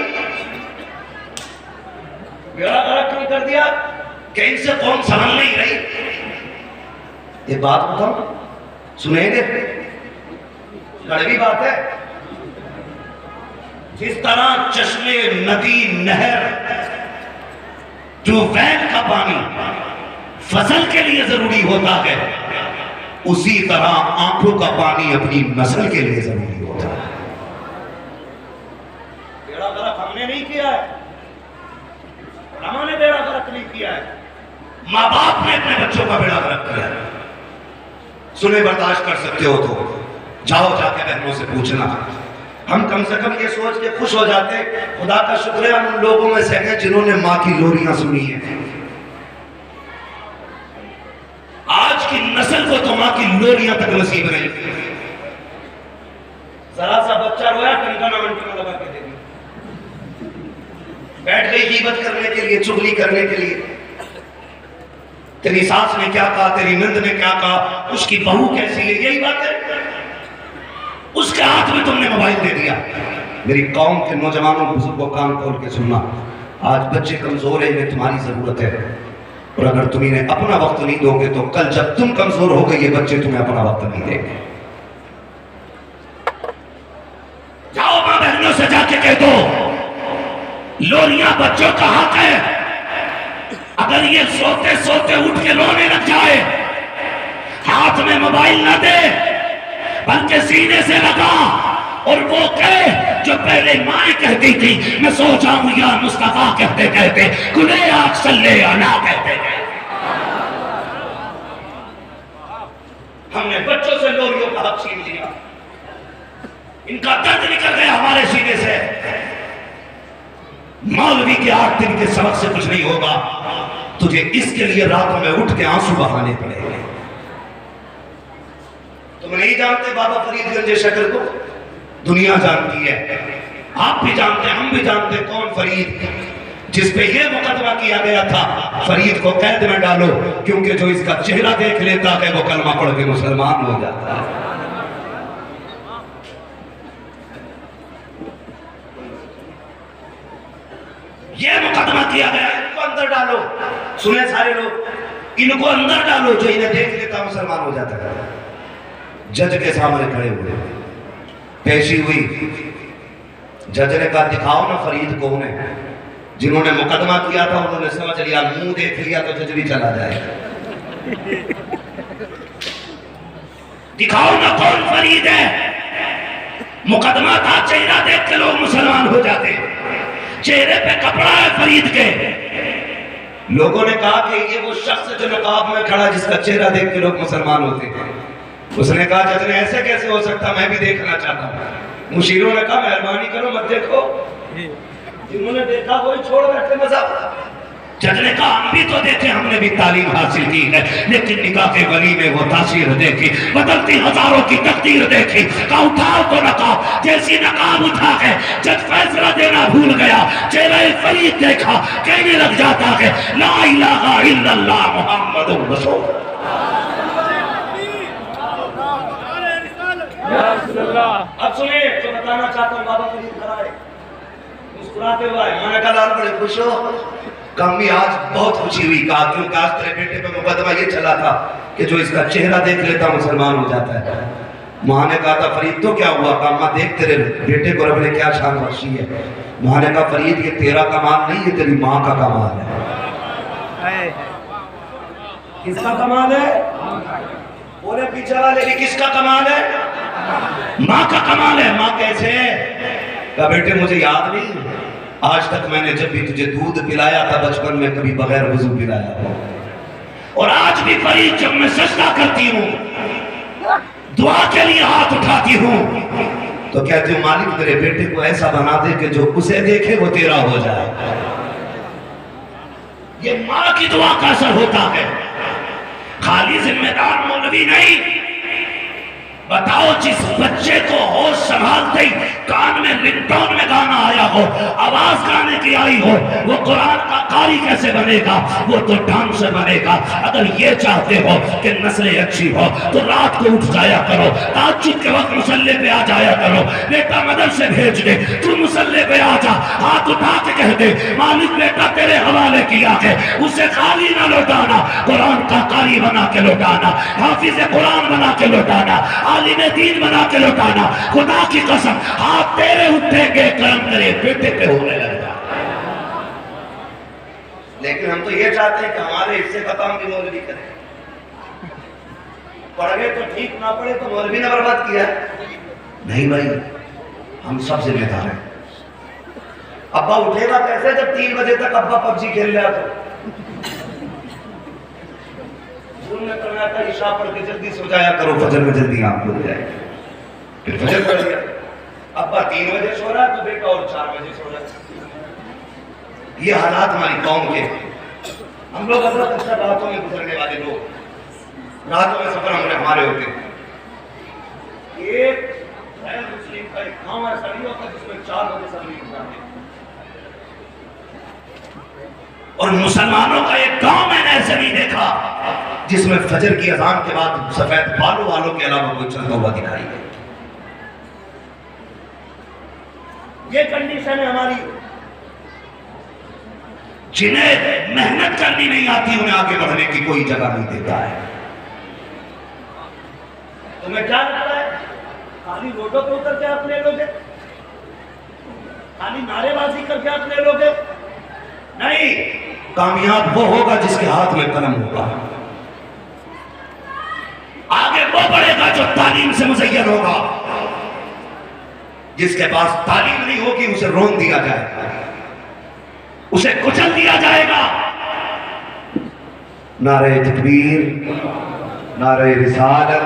बेड़ा गलत क्यों कर दिया? कि इनसे कौन समझ नहीं रही। ये बात बताओ, सुनेंगे? कड़वी बात है। जिस तरह चश्मे, नदी, नहर, ट्यूबवेल का पानी फसल के लिए जरूरी होता है, उसी तरह आंखों का पानी अपनी नस्ल के लिए जरूरी होता है। बेड़ा गलत हमने नहीं किया है, हमने बेड़ा गलत नहीं किया है, माँ बाप ने अपने बच्चों का बेड़ा गर्क किया है। सुने बर्दाश्त कर सकते हो तो जाओ, जाके बहनों से पूछना। हम कम से कम ये सोच के खुश हो जाते, खुदा का शुक्र है हम उन लोगों में से हैं जिन्होंने माँ की लोरियां सुनी है। आज की नस्ल को तो माँ की लोरियां तक नसीब नहीं। जरा सा बच्चा रोया, टनटना मंटना लगा के दे दिया, बैठ गई गीबत करने के लिए, चुगली करने के लिए। तेरी सास ने क्या कहा, तेरी नंद ने क्या कहा, उसकी बहू कैसी है, यही बात है। उसके हाथ में तुमने मोबाइल दे दिया। मेरी कौम के नौजवानों बुजुर्गों कान खोल के सुनना, आज बच्चे कमजोर है, इन्हें तुम्हारी जरूरत है। और अगर तुम इन्हें अपना वक्त नहीं दोगे तो कल जब तुम कमजोर हो गए ये बच्चे तुम्हें अपना वक्त नहीं देंगे। जाओ मां बहनों से जाके कह दो, लोरियां बच्चों का हक है। अगर ये सोते सोते उठ के रोने लग जाए, हाथ में मोबाइल न दे, बल्कि सीने से लगा और वो कहे जो पहले माए कहती थी, मैं सो जाऊं या मुस्तफा कहते कहते खुले आंख सल्ले आना कहते गए। हमने बच्चों से लोरियों का हक छीन लिया, इनका दर्द निकल गया हमारे सीने से। मौलवी के 8 दिन के सबक से कुछ नहीं होगा, तुझे इसके लिए रातों में उठ के आंसू बहाने पड़ेंगे। तुम नहीं जानते बाबा फरीदगंज शक्ल को, दुनिया जानती है, आप भी जानते हैं, हम भी जानते हैं कौन फरीद, जिस पे ये मुकदमा किया गया था फरीद को कैद में डालो, क्योंकि जो इसका चेहरा देख लेता है वो कलमा पढ़ के मुसलमान हो जाता है। ये मुकदमा किया गया, इनको अंदर डालो। सुने सारे लोग, इनको अंदर डालो, जो इन्हें देख लेता मुसलमान हो जाता है। जज के सामने खड़े हुए, पेशी हुई, जज ने कहा दिखाओ ना फरीद कौन है। जिन्होंने मुकदमा किया था उन्होंने समझ लिया, मुंह देख लिया तो जज भी चला जाएगा। दिखाओ ना कौन फरीद है। मुकदमा था, चेहरा देख के लोग मुसलमान हो जाते, चेहरे पे कपड़ा है फरीद के। लोगों ने कहा कि ये वो शख्स जो नकाब में खड़ा जिसका चेहरा देख के लोग मुसलमान होते हैं। उसने कहा जज ने ऐसे कैसे हो सकता, मैं भी देखना चाहता हूँ। मुशीरों ने कहा मेहरबानी करो मत देखो, जिन्होंने देखा वही छोड़ बैठे मजाक। जज ने कहा हम भी तो देखे, हमने भी तालीम हासिल की है, लेकिन निकाह के वली में वो तासीर देखी, बदलती हजारों की तकदीर देखी। का उठाओ तो नकाब, जैसी नकाब उठा के जज फैसला देना भूल गया, चेहरे फरीद देखा, कहने लग जाता है ला इलाहा इल्लल्लाह मुहम्मदुर रसूल। अब सुनिए जो बताना चाहता हूँ, बाबा फरीद कराए मुस्कुराते हुए मैंने कहा लाल बड़े खुश हो। कमी आज बहुत खुशी हुई, कहा क्योंकि आज तेरे बेटे पे मुकदमा ये चला था कि जो इसका चेहरा देख लेता मुसलमान हो जाता है। माँ ने कहा था फरीद तो क्या हुआ? कहा माँ देख तेरे बेटे को रब ने क्या शान बख्शी है। माँ ने कहा फरीद ये तेरा कमाल नहीं, ये तेरी माँ का कमाल है। किसका कमाल है? बोले पीछे वाले भी किसका कमाल है? माँ का कमाल है। माँ कैसे है? कहा बेटे मुझे याद नहीं, आज तक मैंने जब भी तुझे दूध पिलाया था बचपन में कभी बगैर वजू पिलाया था। और आज भी फरीद जब मैं सजदा करती हूँ, दुआ के लिए हाथ उठाती हूँ, तो कहती हूँ मालिक मेरे बेटे को ऐसा बना दे कि जो उसे देखे वो तेरा हो जाए। ये माँ की दुआ का असर होता है, खाली जिम्मेदार मौलवी नहीं। बताओ जिस बच्चे को होश संभालते ही कान में रिंगटोन में गाना आया हो, आवाज गाने की आई हो, वो कुरान का कारी कैसे बनेगा? वो तो डांसर बनेगा। अगर ये चाहते हो कि नस्लें अच्छी हो तो रात को उठ जाया करो, ताज्जुद के वक्त मुसल्ले पे आ जाया करो। बेटा मदरसे भेज दे, तू मुसल्ले पे आ जा, हाथ उठा के कह दे मालिक बेटा तेरे हवाले किया है, उसे खाली ना लौटाना, कुरान का कारी बना के लौटाना, हाफिज कुरान बना के लौटाना, आलिम दीन बना के लौटाना। खुदा की कसम हाथ तेरे उठेंगे, कर्म तेरे बेटे पे होने लगेगा। लेकिन हम तो ये चाहते हैं कि हमारे हिस्से का काम भी मौलवी करे। पढ़ गए तो ठीक, ना पढ़े तो मौलवी ने बर्बाद किया। नहीं भाई, हम सब जिम्मेदार हैं। अब्बा उठेगा कैसे जब 3 बजे तक अब्बा पबजी खेल रहा तो? सुनने तो आता ईशा पढ़ के जल्दी सो जाया करो, फजर में जल्दी आप हो जाए। फिर फजर पढ़ लिया, अब्बा 3 बजे सो रहा है तो बेटा और 4 बजे सो रहा है। ये हालात हमारी कौम के। हम लोग अगर अक्सर रातों में गुजरने वाले लोग, रातों में सफर हमारे होते हैं। एक गैर मुस्लिम का एक गाँव ऐसा नहीं होता जिसमें 4 बजे सब नहीं गुजारते। और मुसलमानों का एक गांव मैंने ऐसे नहीं देखा जिसमें फजर की अजान के बाद सफेद बालों वालों के अलावा कोई चलता हुआ दिखाई दे। ये कंडीशन है हमारी। जिन्हें मेहनत करनी नहीं आती उन्हें आगे बढ़ने की कोई जगह नहीं देता है। तुम्हें क्या लगता है खाली रोडों पे उतर के आप ले लोगे? खाली नारेबाजी करके आप ले लोगे? नहीं, कामयाब वो होगा जिसके हाथ में कलम होगा। आगे वो बढ़ेगा जो तालीम से मुज़य्यन होगा। जिसके पास तालीम नहीं होगी उसे रोन दिया जाएगा, उसे कुचल दिया जाएगा। नारे तकबीर, नारे रिसालत।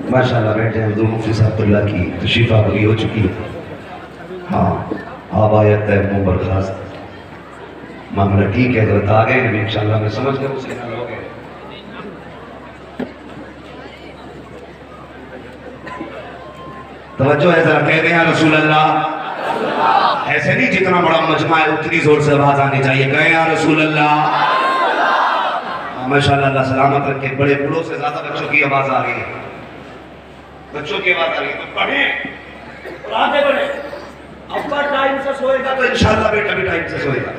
माशाल्लाह बैठे हैं हुज़ूर मुफ्ती साहब की तशरीफ आवरी हो चुकी है। हाँ, अब आयत है मुँह बर्खास्त। मामला ठीक है, गलत आ गए इंशाल्लाह मैं समझ कर उसे ना लोगे। तवज्जो है जरा, कह गए रसूल अल्लाह। ऐसे नहीं जितना बड़ा मजमा है उतनी जोर से आवाज आनी चाहिए, गए या रसूल अल्लाह। माशाल्लाह, अल्लाह सलामत रखे। बड़े बूढ़ों से ज्यादा बच्चों की आवाज आ रही है, बच्चों की आवाज आ रही है। तो पढ़ें और आगे बढ़े। अब्बा टाइम से सोएगा तो इंशाल्लाह बेटा भी टाइम से सोएगा।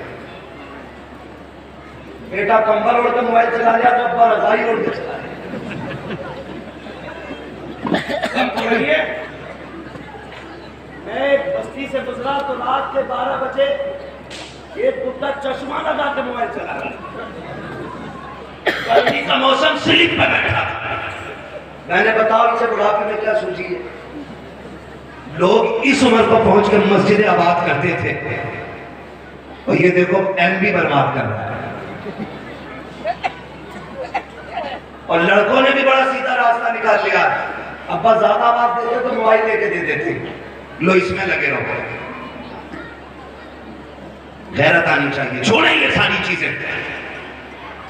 बेटा कंबल ओढ़ के मोबाइल चला लिया तो अब्बा रजाई ओढ़ के चला लिया। मैं एक बस्ती से गुजरा तो रात के 12 बजे एक कुत्ता चश्मा लगा के मोबाइल चला रहा। गर्मी का मौसम स्लिप पे बैठा। मैंने बताओ इसे बुढ़ापे में क्या सूझी है। लोग इस उम्र पर पहुंचकर मस्जिद आबाद करते थे और ये देखो एमबी बर्बाद कर रहा है। और लड़कों ने भी बड़ा सीधा रास्ता निकाल लिया। अब्बा ज्यादा आवाज देते तो मोबाइल लेके दे देते, लो इसमें लगे रहो। गैरत आनी चाहिए, छोड़ें ये सारी चीजें,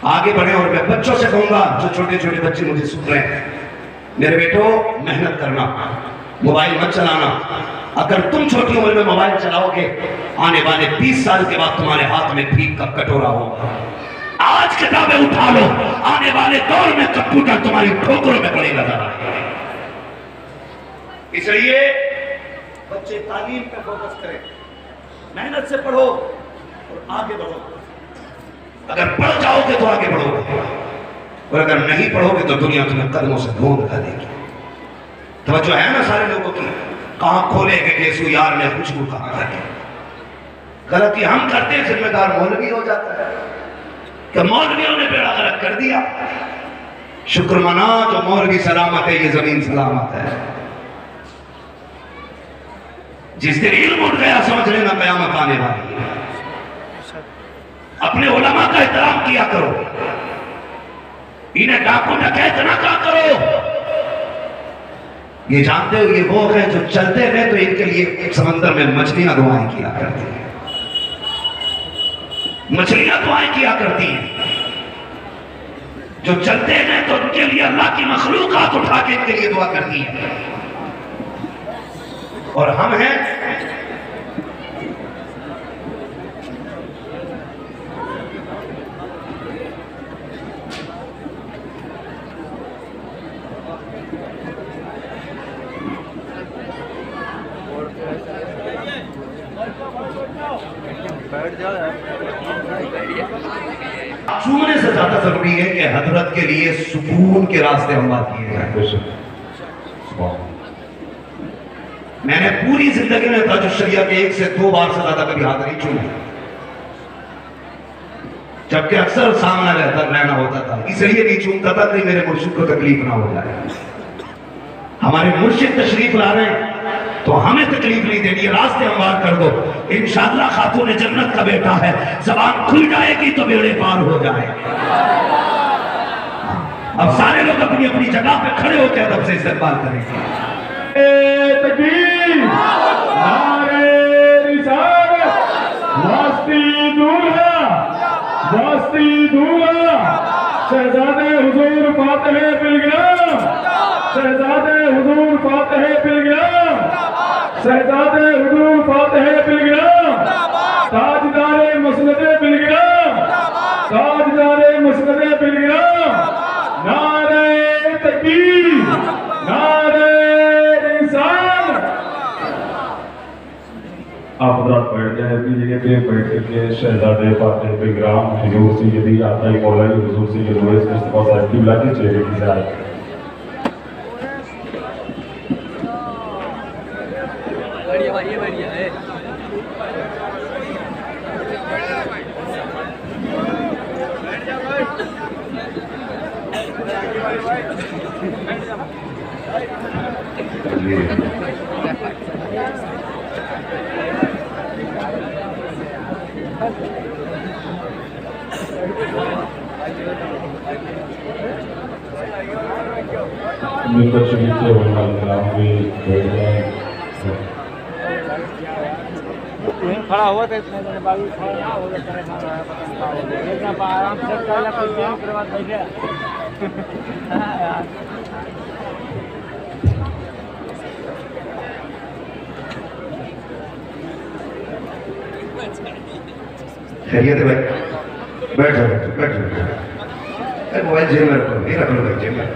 आगे बढ़े। और मैं बच्चों से कहूंगा, जो छोटे छोटे बच्चे मुझे सुन रहे हैं, मेरे बेटो मेहनत करना, मोबाइल मत चलाना। अगर तुम छोटी उम्र में मोबाइल चलाओगे, आने वाले 20 साल के बाद तुम्हारे हाथ में भीख का कटोरा होगा। आज किताबें उठा लो, आने वाले दौर में कंप्यूटर तुम्हारी ठोकरों में पड़ेगा। इसलिए बच्चे तालीम पे फोकस करें, मेहनत से पढ़ो और आगे बढ़ो। अगर पढ़ जाओगे तो आगे बढ़ोगे, और अगर नहीं पढ़ोगे तो दुनिया तुम्हें कदमों से धो दिखा देगी। तवज्जो है ना सारे लोगों की? कहां खोलेंगे केसु यार ने खुशबू कहां रखे। गलती हम करते हैं, जिम्मेदार मौलवी हो जाता है कि मौलवियों ने बेड़ा गर्क कर दिया। शुक्र मना जो मौलवी सलामत है, ये जमीन सलामत है। जिस दिन इल्म उठ गया समझ लेना कयामत आने वाली है। अपने उलमा का एहतराम किया करो, इन्हें डाकू डकैत ना कहा करो। ये जानते हो ये वो है जो चलते हैं तो इनके लिए समंदर में मछलियां दुआएं किया करती हैं, मछलियां दुआएं किया करती हैं। जो चलते हैं तो उनके लिए अल्लाह की मखलूकात उठा के इनके लिए दुआ करती है। और हम हैं चूमने से ज्यादा जरूरी है कि हजरत के लिए सुकून के रास्ते हमवार किए जाए। मैंने पूरी जिंदगी में ताजुश शरिया के 1 से 2 बार से ज्यादा कभी हाथ नहीं चूमा, जबकि अक्सर सामना रहना होता था। इसलिए नहीं चूमता था कि मेरे मुर्शिद को तकलीफ ना हो जाए। हमारे मुर्शिद तशरीफ ला रहे हैं तो हमें तकलीफ नहीं देनी है, रास्ते हमवार कर दो। इंशाअल्लाह खातून जन्नत का बेटा है, जबान खुल जाएगी तो बेड़े पार हो जाएंगे। अब सारे लोग अपनी अपनी जगह पे खड़े होकर अदब से इस्तेमाल करेंगे। तकबीर, नारे रिसालत, वास्ती दूल्हा, वास्ती दूल्हा, शहजादे हुजूर फातिह पिलग्राम, शहजादे हुजूर फातिह पिलग्राम, शहजादे हुजूर फातिह पिलग्राम, ताजदारे मसनदे पिलग्राम, ताजदारे मसनदे पिलग्राम। नारे तकबीर, नारे रिसालत। आप हज़रात बैठ जाए अपनी जगह पे, बैठ करके शहजादे फातिह पिलग्राम हुजूर सैयदी आताई मौलाई हुजूर सैयद उवैस मुस्तफा साहब की बुला के चेहरे की ज़ियारत करें। बढ़िया है। मिंबर शरीफ के उलमा भी बैठ जाए। खड़ा हुआ था इतने दिन बाद खड़ा ना हो जाता है, इतना आराम से करना कोई के बाद बैठे। हां यार खैरियत है भाई, बैठ जाओ बैठ जाओ। मोबाइल जेब में रखो, नहीं रख लो भाई जेब में।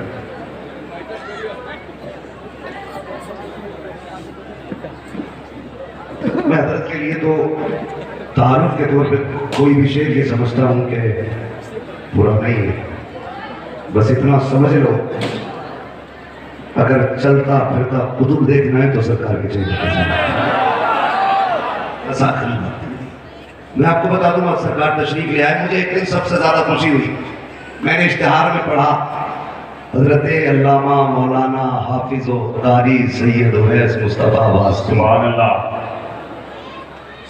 मैं हजरत के लिए तो तारुफ के तौर पे कोई भी शेर ये समझता हूँ कि बुरा नहीं है, बस इतना समझ लो अगर चलता फिरता कुतुब देखना है तो सरकार के चाहिए। मैं आपको बता दूंगा, सरकार तशरीफ ले आए, मुझे एक दिन सबसे ज्यादा खुशी हुई, मैंने इश्तिहार में पढ़ा हजरत अल्लामा मौलाना हाफिज कारी सैयद उवैस मुस्तफा वास्ती। सुभान अल्लाह।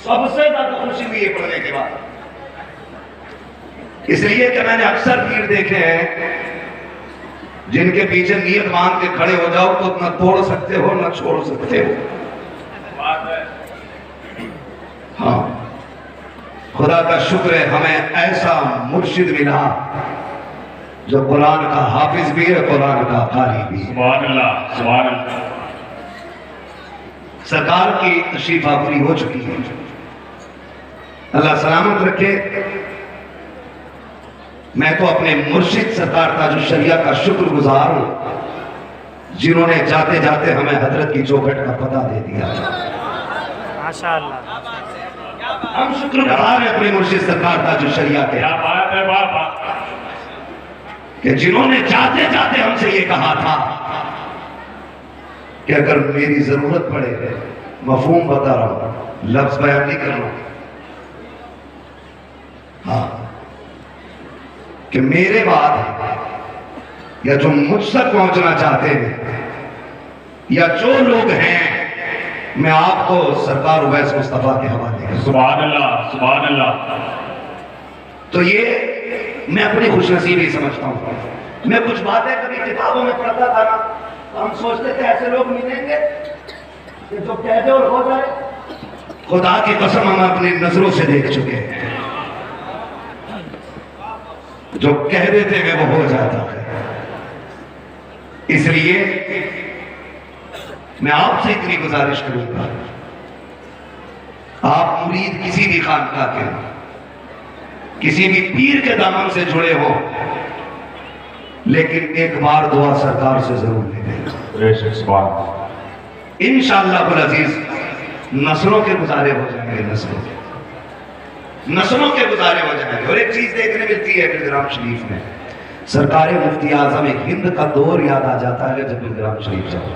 सबसे ज्यादा खुशी हुई है पढ़ने के बाद, इसलिए कि मैंने अक्सर पीर देखे हैं जिनके पीछे नियत मान के खड़े हो जाओ तो न तोड़ सकते हो न छोड़ सकते हो। हाँ, खुदा का शुक्र है हमें ऐसा मुर्शिद मिला जो कुरान का हाफिज भी है, कुरान का कारी भी है। सुभान अल्लाह, सुभान अल्लाह। सरकार की तशरीफ आफरी हो चुकी है, अल्लाह सलामत रखे। मैं तो अपने मुर्शिद सरकार ताजुल शरिया का शुक्रगुजार हूं जिन्होंने जाते जाते हमें हजरत की चौखट का पता दे दिया। माशाअल्लाह, हम शुक्रगुजार हैं अपने मुर्शिद सरकार ताजुल शरिया के, क्या बात है बाबा, कि जिन्होंने जाते जाते हमसे ये कहा था कि अगर मेरी जरूरत पड़े, मफहूम बता रहा हूं, लफ्ज बयान नहीं कर रहा हूं, हाँ, कि मेरे बाद या जो मुझ तक पहुंचना चाहते हैं या जो लोग हैं, मैं आपको सरकार उवैस मुस्तफा के हवाले कर। सुभान अल्लाह, सुभान अल्लाह। तो ये मैं अपनी खुशनसीबी समझता हूँ। मैं कुछ बातें कभी किताबों में पढ़ता था ना, तो हम सोचते थे ऐसे लोग मिलेंगे कि जो कह दे और हो जाए। खुदा की कसम हम अपनी नजरों से देख चुके हैं, जो कह देते हैं वो हो जाता है। इसलिए मैं आपसे इतनी गुजारिश करूंगा, आप मुरीद किसी भी खानका के, किसी भी पीर के दामन से जुड़े हो, लेकिन एक बार दुआ सरकार से जरूर ले लें। सुभान इंशाअल्लाह अजीज नस्लों के गुजारे हो जाएंगे, नस्लों के गुजारे हो जाएंगे। और एक चीज देखने मिलती है बिलग्राम शरीफ में, सरकार मुफ्ती आजम एक हिंद का दौर याद आ जाता है जब बिलग्राम शरीफ जाओ।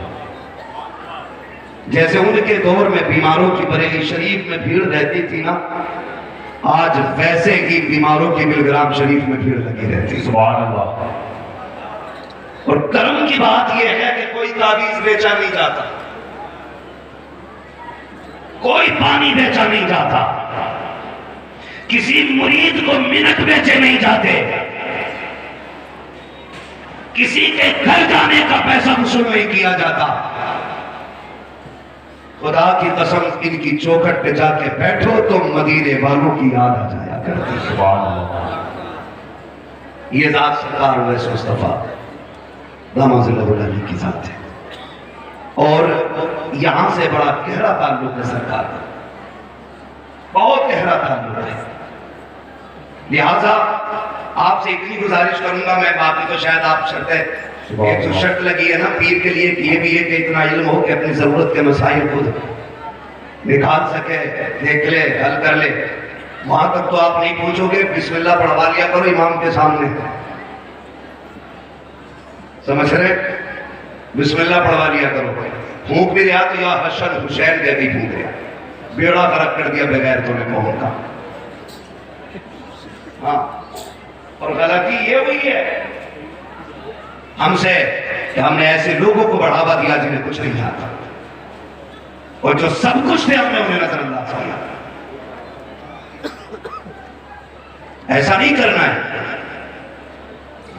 जैसे उनके दौर में बीमारों की बरेली शरीफ में भीड़ रहती थी ना, आज वैसे ही बीमारों की बिलग्राम शरीफ में भीड़ लगी रहती है। सुभान अल्लाह। और कर्म की बात यह है कि कोई ताबीज बेचा नहीं जाता, कोई पानी बेचा नहीं जाता, किसी मुरीद को मिनट बेचे नहीं जाते, किसी के घर जाने का पैसा वसूल नहीं किया जाता। खुदा की कसम इनकी चौखट पे जाके बैठो तो मदीने वालों की याद आ जाया करती। सुभान अल्लाह। ये जात सरकार वैसे मुस्तफा दामाज़िल की जात है, और यहां से बड़ा गहरा ताल्लुक है सरकार का, बहुत गहरा ताल्लुक है। लिहाजा आपसे इतनी गुजारिश करूंगा, मैं बाकी तो शायद आप शर्तें, एक जो शर्त लगी है ना पीर के लिए, ये भी है कि इतना इल्म हो कि अपनी जरूरत के मसाइल खुद निकाल सके, देख ले, हल कर ले। वहां तक तो आप नहीं पूछोगे, बिस्मिल्लाह पढ़वा लिया करो इमाम के सामने, समझ रहे, बिस्मिल्लाह पढ़वा लिया करो। फूंक भी दिया तो या हसन हुसैन दे भी फूंक दिया, बेड़ा फर्क कर दिया बगैर तोने कौन का। हाँ, और गलती ये हुई है हमसे कि हमने ऐसे लोगों को बढ़ावा दिया जिन्हें कुछ नहीं आता, और जो सब कुछ थे हमने उन्हें नजरअंदाज किया। ऐसा नहीं करना है,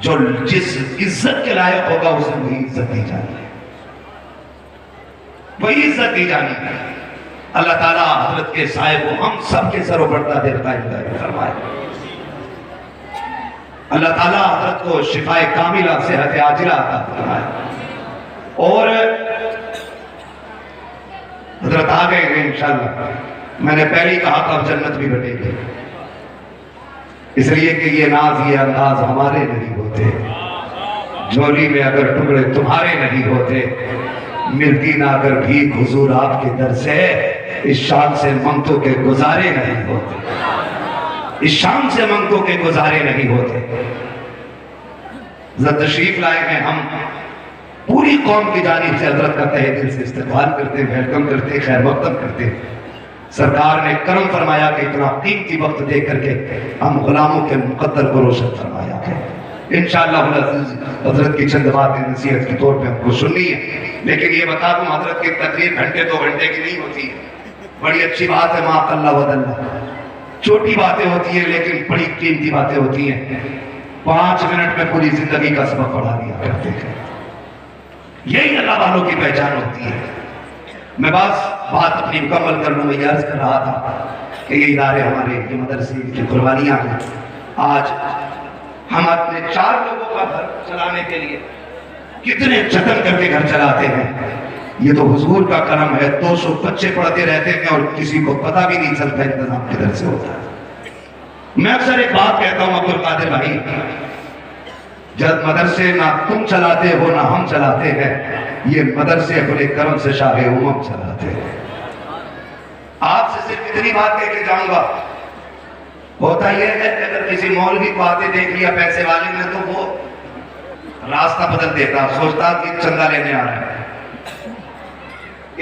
जो जिस इज्जत के लायक होगा उसे वही इज्जत दी जानी है, वही इज्जत दी जानी है। अल्लाह ताला हजरत के साए को हम सबके सरों पर दायम फरमाए। अल्लाह ताला हजरत को शिफाए कामिला सेहत आजिला अता फरमाए। और हजरत आ गए हैं इंशाअल्लाह। मैंने पहले ही कहा था जन्नत भी बटेगी, इसलिए कि ये नाज ये अंदाज हमारे नहीं होते, झोली में अगर टुकड़े तुम्हारे नहीं होते, मिलती ना अगर भीख हुजूर आपके दर से, इस शान से मंगतों के गुजारे नहीं होते, इस शान से मंगतों के गुजारे नहीं होते। तशरीफ लाए हैं, हम पूरी कौम की जानिब से हजरत का तहे दिल से इस्तकबाल करते, वेलकम करते, खैर मकदम करते। सरकार ने करम फरमाया कि इतना कीमती वक्त दे करके हम गुलामों के मुकद्दर को रोशन फरमाया है। इंशाअल्लाह हजरत की चंद बातें नसीहत के तौर पे हमको सुननी है, लेकिन ये बता दूं हजरत की तकरीर घंटे 2 घंटे की नहीं होती है। बड़ी अच्छी बात है, माक़ल्ला वदल्ला, छोटी बातें होती हैं लेकिन बड़ी कीमती बातें होती हैं। 5 मिनट में पूरी जिंदगी का सबक पढ़ा दिया करते हैं। यही अल्लाह वालों की पहचान होती है। मैं बस बात अपनी मुकम्मल कर लूँ। मैं अर्ज कर रहा था कि ये इदारे हमारे, ये मदरसे की कुर्बानियाँ हैं। आज हम अपने 4 लोगों का घर चलाने के लिए कितने जतन करके घर चलाते हैं। ये तो हुजूर का करम है। 200 बच्चे पढ़ते रहते हैं और किसी को पता भी नहीं चलता इंतजाम किधर से होता है। मैं अक्सर एक बात कहता हूँ अब्दुल कादिर भाई, जब मदरसे ना तुम चलाते हो ना हम चलाते हैं, ये मदरसे अपने करम से शाह उमम चलाते हैं। आपसे सिर्फ इतनी बात कह के जाऊंगा, होता यह है कि अगर किसी मौलवी को आते देख लिया पैसे वाले ने तो वो रास्ता बदल देता, सोचता कि चंदा लेने आ रहा है।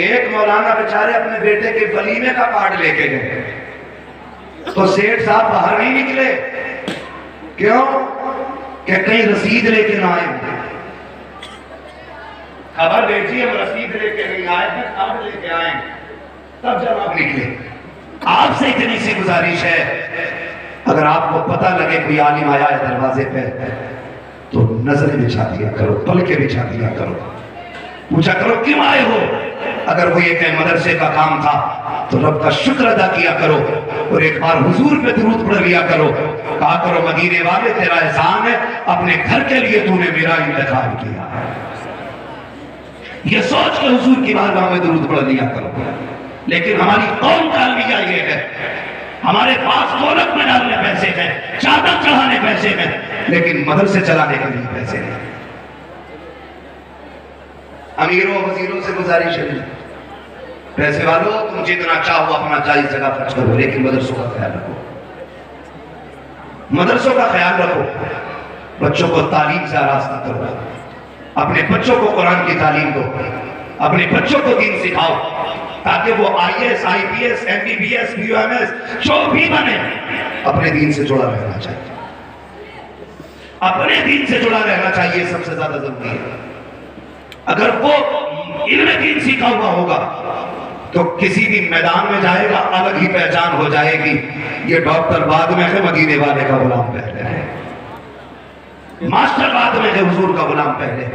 एक मौलाना बेचारे अपने बेटे के वलीमे का कार्ड लेके गए तो सेठ साहब बाहर नहीं निकले। क्यों? कि कहीं रसीद लेके ना आए। खबर भेजी हम रसीद लेके नहीं आए थे, कार्ड लेके आए, तब जब आप निकले। आपसे इतनी सी गुजारिश है, अगर आपको पता लगे कोई आलिम आया है दरवाजे पे तो नजरें बिछा दिया करो, पलके बिछा दिया करो, पूछा करो क्यों आए हो। अगर वो ये कहे मदरसे का काम था तो रब का शुक्र अदा किया करो और एक बार हुजूर पे दुरूद पढ़ लिया करो। कहा करो मदीने वाले तेरा एहसान है, अपने घर के लिए तूने मेरा इंतखाब किया। ये सोच के हुजूर की बारगाह में दुरूद पढ़ लिया करो। लेकिन हमारी कौम का अलविया ये है, हमारे पास गोलक में डालने पैसे हैं, चादर चढ़ाने पैसे हैं, लेकिन मदरसे चलाने के लिए पैसे नहीं। अमीरों वजीरों से गुजारिश है, पैसे वालों तुम जितना चाहो अपना जायज जगह खर्च करो, लेकिन मदरसों का ख्याल रखो। मदरसों का ख्याल रखो। बच्चों को तालीम से आरास्ता करो, अपने बच्चों को कुरान की तालीम दो, अपने बच्चों को दीन सिखाओ ताकि वो IAS, IPS, MBBS, BOMS जो भी बने अपने दीन से जुड़ा रहना चाहिए। अपने दीन से जुड़ा रहना चाहिए, सबसे ज्यादा जरूरी है। अगर वो इल्म दीन सीखा हुआ होगा तो किसी भी मैदान में जाएगा अलग ही पहचान हो जाएगी। ये डॉक्टर बाद में है, मदीने वाले का गुलाम पहले है। मास्टर बाद में है, हुजूर का गुलाम पहले है।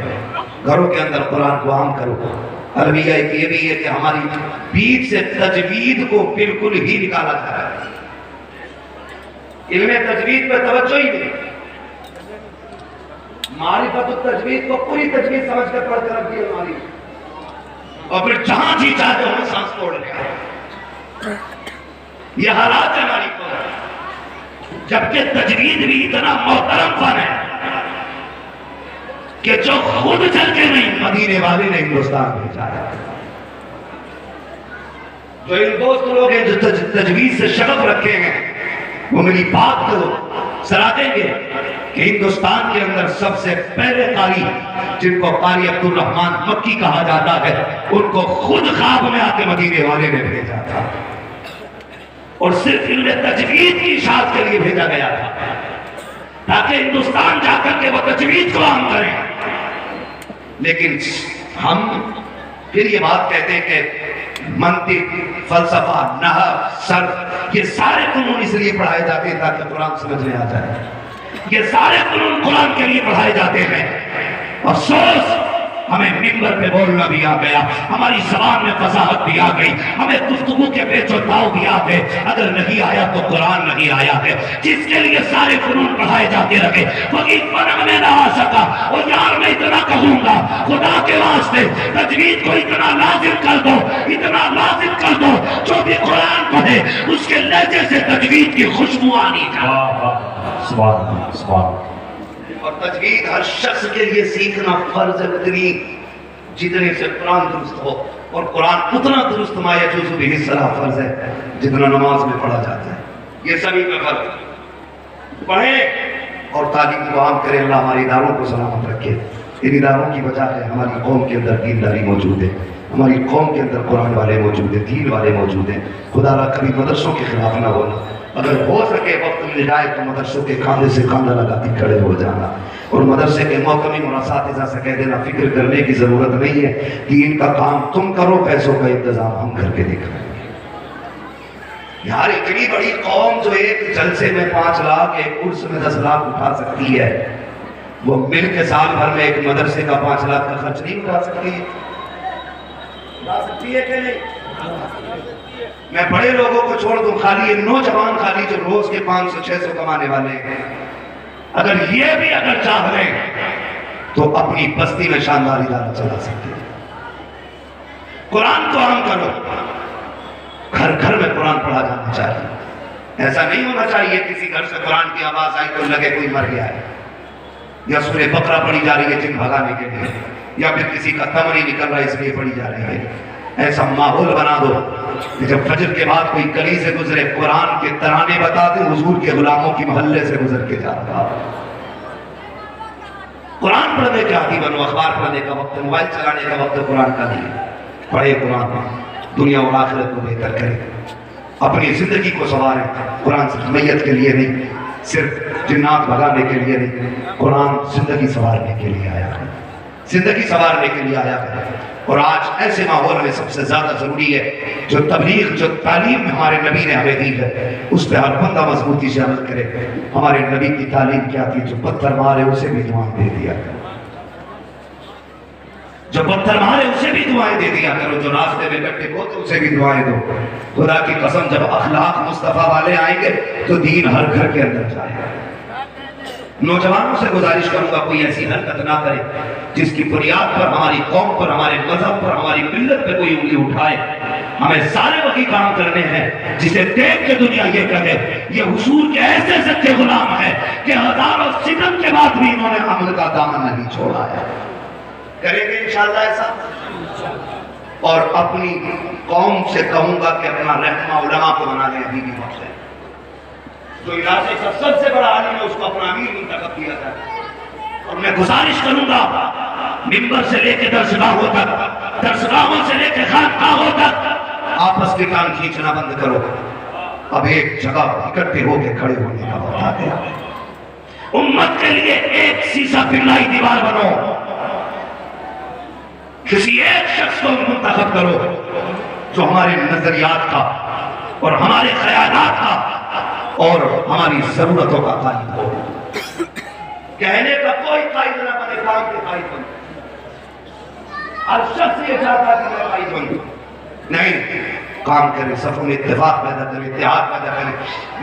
घरों के अंदर कुरान को आम करो। अलविया एक ये भी है कि हमारी बीच से तजवीद को बिल्कुल ही निकाला जा रहा है। इल्मे तजवीद पे तवज्जो ही नहीं। मारिफत तजवीद को पूरी तजवीद समझ कर पढ़ कर रख दी हमारी, और फिर जहां जी चाहते हो सांस तोड़ ले। ये हालात है हमारी कौम। जबकि तजवीद भी इतना मोहतरम फन है कि जो खुद चल के नहीं, मदीने वाले ने हिंदुस्तान भेजा है। जो इन दोस्त लोग हैं जो तजवीज से शगफ रखे हैं, वो मेरी बात को सराह देंगे कि हिंदुस्तान के अंदर सबसे पहले कारी जिनको कारी अब्दुल रहमान मक्की कहा जाता है, उनको खुद ख्वाब में आके मदीने वाले ने भेजा था और सिर्फ इन्हें तजवीज की इशाअत के लिए भेजा गया था ताकि हिंदुस्तान जाकर के वो तजवीज को आम करें। लेकिन हम फिर ये बात कहते हैं कि मंतिक, फलसफा, नहव, सर्फ, ये सारे कानून इसलिए पढ़ाए जाते हैं ताकि कुरान समझ में आ जाए। ये सारे कानून कुरान के लिए पढ़ाए जाते हैं। अफसोस हमें मिंबर पे बोलना भी आ गया, हमारी जबान में फसाहत भी आ गई, हमें गुफ्तगू के बेचौताव भी आ गए। अगर नहीं आया तो कुरान नहीं आया है, जिसके लिए सारे कानून पढ़ाए जाते रहे वही फर्क में ना आ सका। और यार मैं इतना कहूंगा, खुदा के वास्ते तजवीद को इतना लाजिम कर दो, इतना लाजिम कर दो, जो भी कुरान पढ़े उसके लहजे से तजवीद की खुशबू आनी चाहिए। और तजवीद हर शख्स के लिए सीखना फर्ज है, उतनी जितने से कुरान दुरुस्त हो, और कुरान उतना दुरुस्त मायजूज़ु बिही सलाह फर्ज है जितना नमाज में पढ़ा जाता है। ये सभी का फर्ज। पढ़ें और तालीम को आम करें। अल्लाह हमारे इदारों को सलामत रखे। इन इदारों की वजह है हमारी कौम के अंदर दीनदारी मौजूद है, हमारी कौम के अंदर कुरान वाले मौजूद है, दीन वाले मौजूद हैं। खुदा रा कभी मदरसों के खिलाफ ना बोलना, अगर हो सके वक्त मिल जाए तो मदरसों के खाने से खाना लगा के खड़े हो जाना, और मदरसे के मोहतमिम और असातिज़ा से कह देना फिक्र करने की जरूरत नहीं है कि इनका काम तुम करो, पैसों का इंतजाम हम करके दिखाएंगे। यार इतनी बड़ी कौम जो एक जलसे में 5 लाख, एक उर्स में 10 लाख उठा सकती है, वो मिल के साल भर में एक मदरसे का 5 लाख का खर्च नहीं उठा सकती है? उठा सकती है कि नहीं? मैं बड़े लोगों को छोड़ दूं, खाली ये नौजवान, खाली जो रोज के 500-600 कमाने वाले हैं, अगर ये भी अगर चाह लें तो अपनी बस्ती में शानदार इदारा चला सकते हैं। कुरान को आम करो, घर घर में कुरान पढ़ा जाना चाहिए। ऐसा नहीं होना चाहिए किसी घर से कुरान की आवाज आई तो लगे कोई मर गया है, या सूरे बकरा पढ़ी जा रही है जिन भगाने के लिए, या फिर किसी का तमरी निकल रहा है इसलिए पढ़ी जा रही है। ऐसा माहौल बना दो कि जब फजर के बाद कोई गली से गुजरे कुरान के तराने बता दे, हुजूर के गुलामों की मोहल्ले से गुजर के जा रहा। कुरान पढ़ने के आदि बनो, अखबार पढ़ने का वक्त, मोबाइल चलाने का वक्त कुरान का नहीं है। पढ़े कुरान, दुनिया और आखिरत को बेहतर करें, अपनी जिंदगी को संवारें। कुरान सिर्फ मैयत के लिए नहीं, सिर्फ जिन्नात भगाने के लिए नहीं, कुरान जिंदगी संवारने के लिए आया है, जिंदगी संवारने के लिए आया है। और आज ऐसे माहौल में सबसे ज्यादा जरूरी है, जो तबलीग, जो तालीम हमारे नबी ने हमें दी है, उस पर हर बंदा मजबूती से अमल करे। हमारे नबी की तालीम क्या थी? जो पत्थर मारे उसे भी दुआएं दे दिया करो, जो पत्थर मारे उसे भी दुआएं दे दिया करो, जो रास्ते में गड्ढे हो तो उसे भी दुआएं दो। खुदा की कसम, जब अखलाक मुस्तफा वाले आएंगे तो दीन हर घर के अंदर जाएगा। नौजवानों से गुजारिश करूंगा, कोई ऐसी हरकत ना करे जिसकी बुनियाद पर हमारी कौम पर, हमारे मजहब पर, हमारी मिल्लत पे कोई उंगली उठाए। हमें सारे वही काम करने हैं जिसे देख के दुनिया ये कहे ये हुजूर के ऐसे सच्चे गुलाम है कि हजारों सितम के बाद भी इन्होंने अमल का दामन नहीं छोड़ा है। करेंगे इंशाअल्लाह ऐसा। और अपनी कौम से कहूंगा कि अपना रहमा उलमा को बना लें, अभी भी वक्त है। जो इलाके का सबसे बड़ा आलिम है उसको अपना अमीर मुंतखब किया जाए। और मैं गुजारिश करूंगा, मिंबर से लेकर दरसगाहों तक, दरसगाहों से लेकर खानकाहों तक आपस के कान खींचना बंद करो। अब एक जगह इकट्ठे होकर खड़े होने का वक्त आ गया। उम्मत के लिए एक सीसा पिल्लाई दीवार बनो, किसी एक शख्स को मुंतखब करो जो हमारे नजरियात का और हमारे ख्यालात का और हमारी जरूरतों का कायद हो। कहने का कोई कायद ना बने, काम के कायद बने। हर शख्स ये चाहता कि मैं कायद बनूं, नहीं, काम करें, सफों में इत्तेफाक पैदा करें, इत्तेहाद पैदा करें।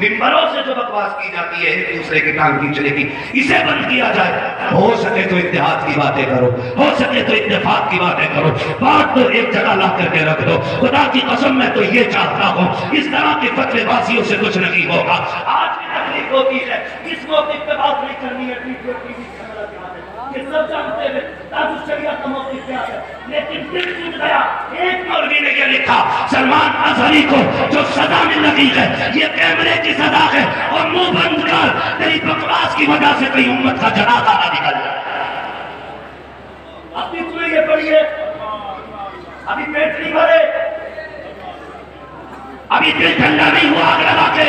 मिंबरों से जो बकवास की जाती है एक दूसरे की टांग खींचने की, इसे बंद किया जाए। हो सके तो इत्तेहाद की बातें करो, हो सके तो इत्तेफाक की बातें करो, बात तो एक जगह ला करके रख दो। खुदा की कसम मैं तो ये चाहता हूँ, इस तरह के फतवेबाजियों से कुछ नहीं होगा। आज भी तकलीफ होती है, इस मौके पे बात नहीं करनी है, ये सब जानते हैं शरीयत का मौक़िफ़ क्या है, लेकिन दिल टूट गया। एक मौलवी ने ये लिखा, सलमान अज़हरी को जो सजा मिल रही है ये कैमरे की सजा है, और मुंह बंद कर, तेरी बकवास की वजह से कई उम्मत का जनाजा ना निकल जाए। अभी तुम्हें ये पढ़िए, अभी पेट नहीं भरे, अभी दिल ठंडा नहीं हुआ आग लगा के।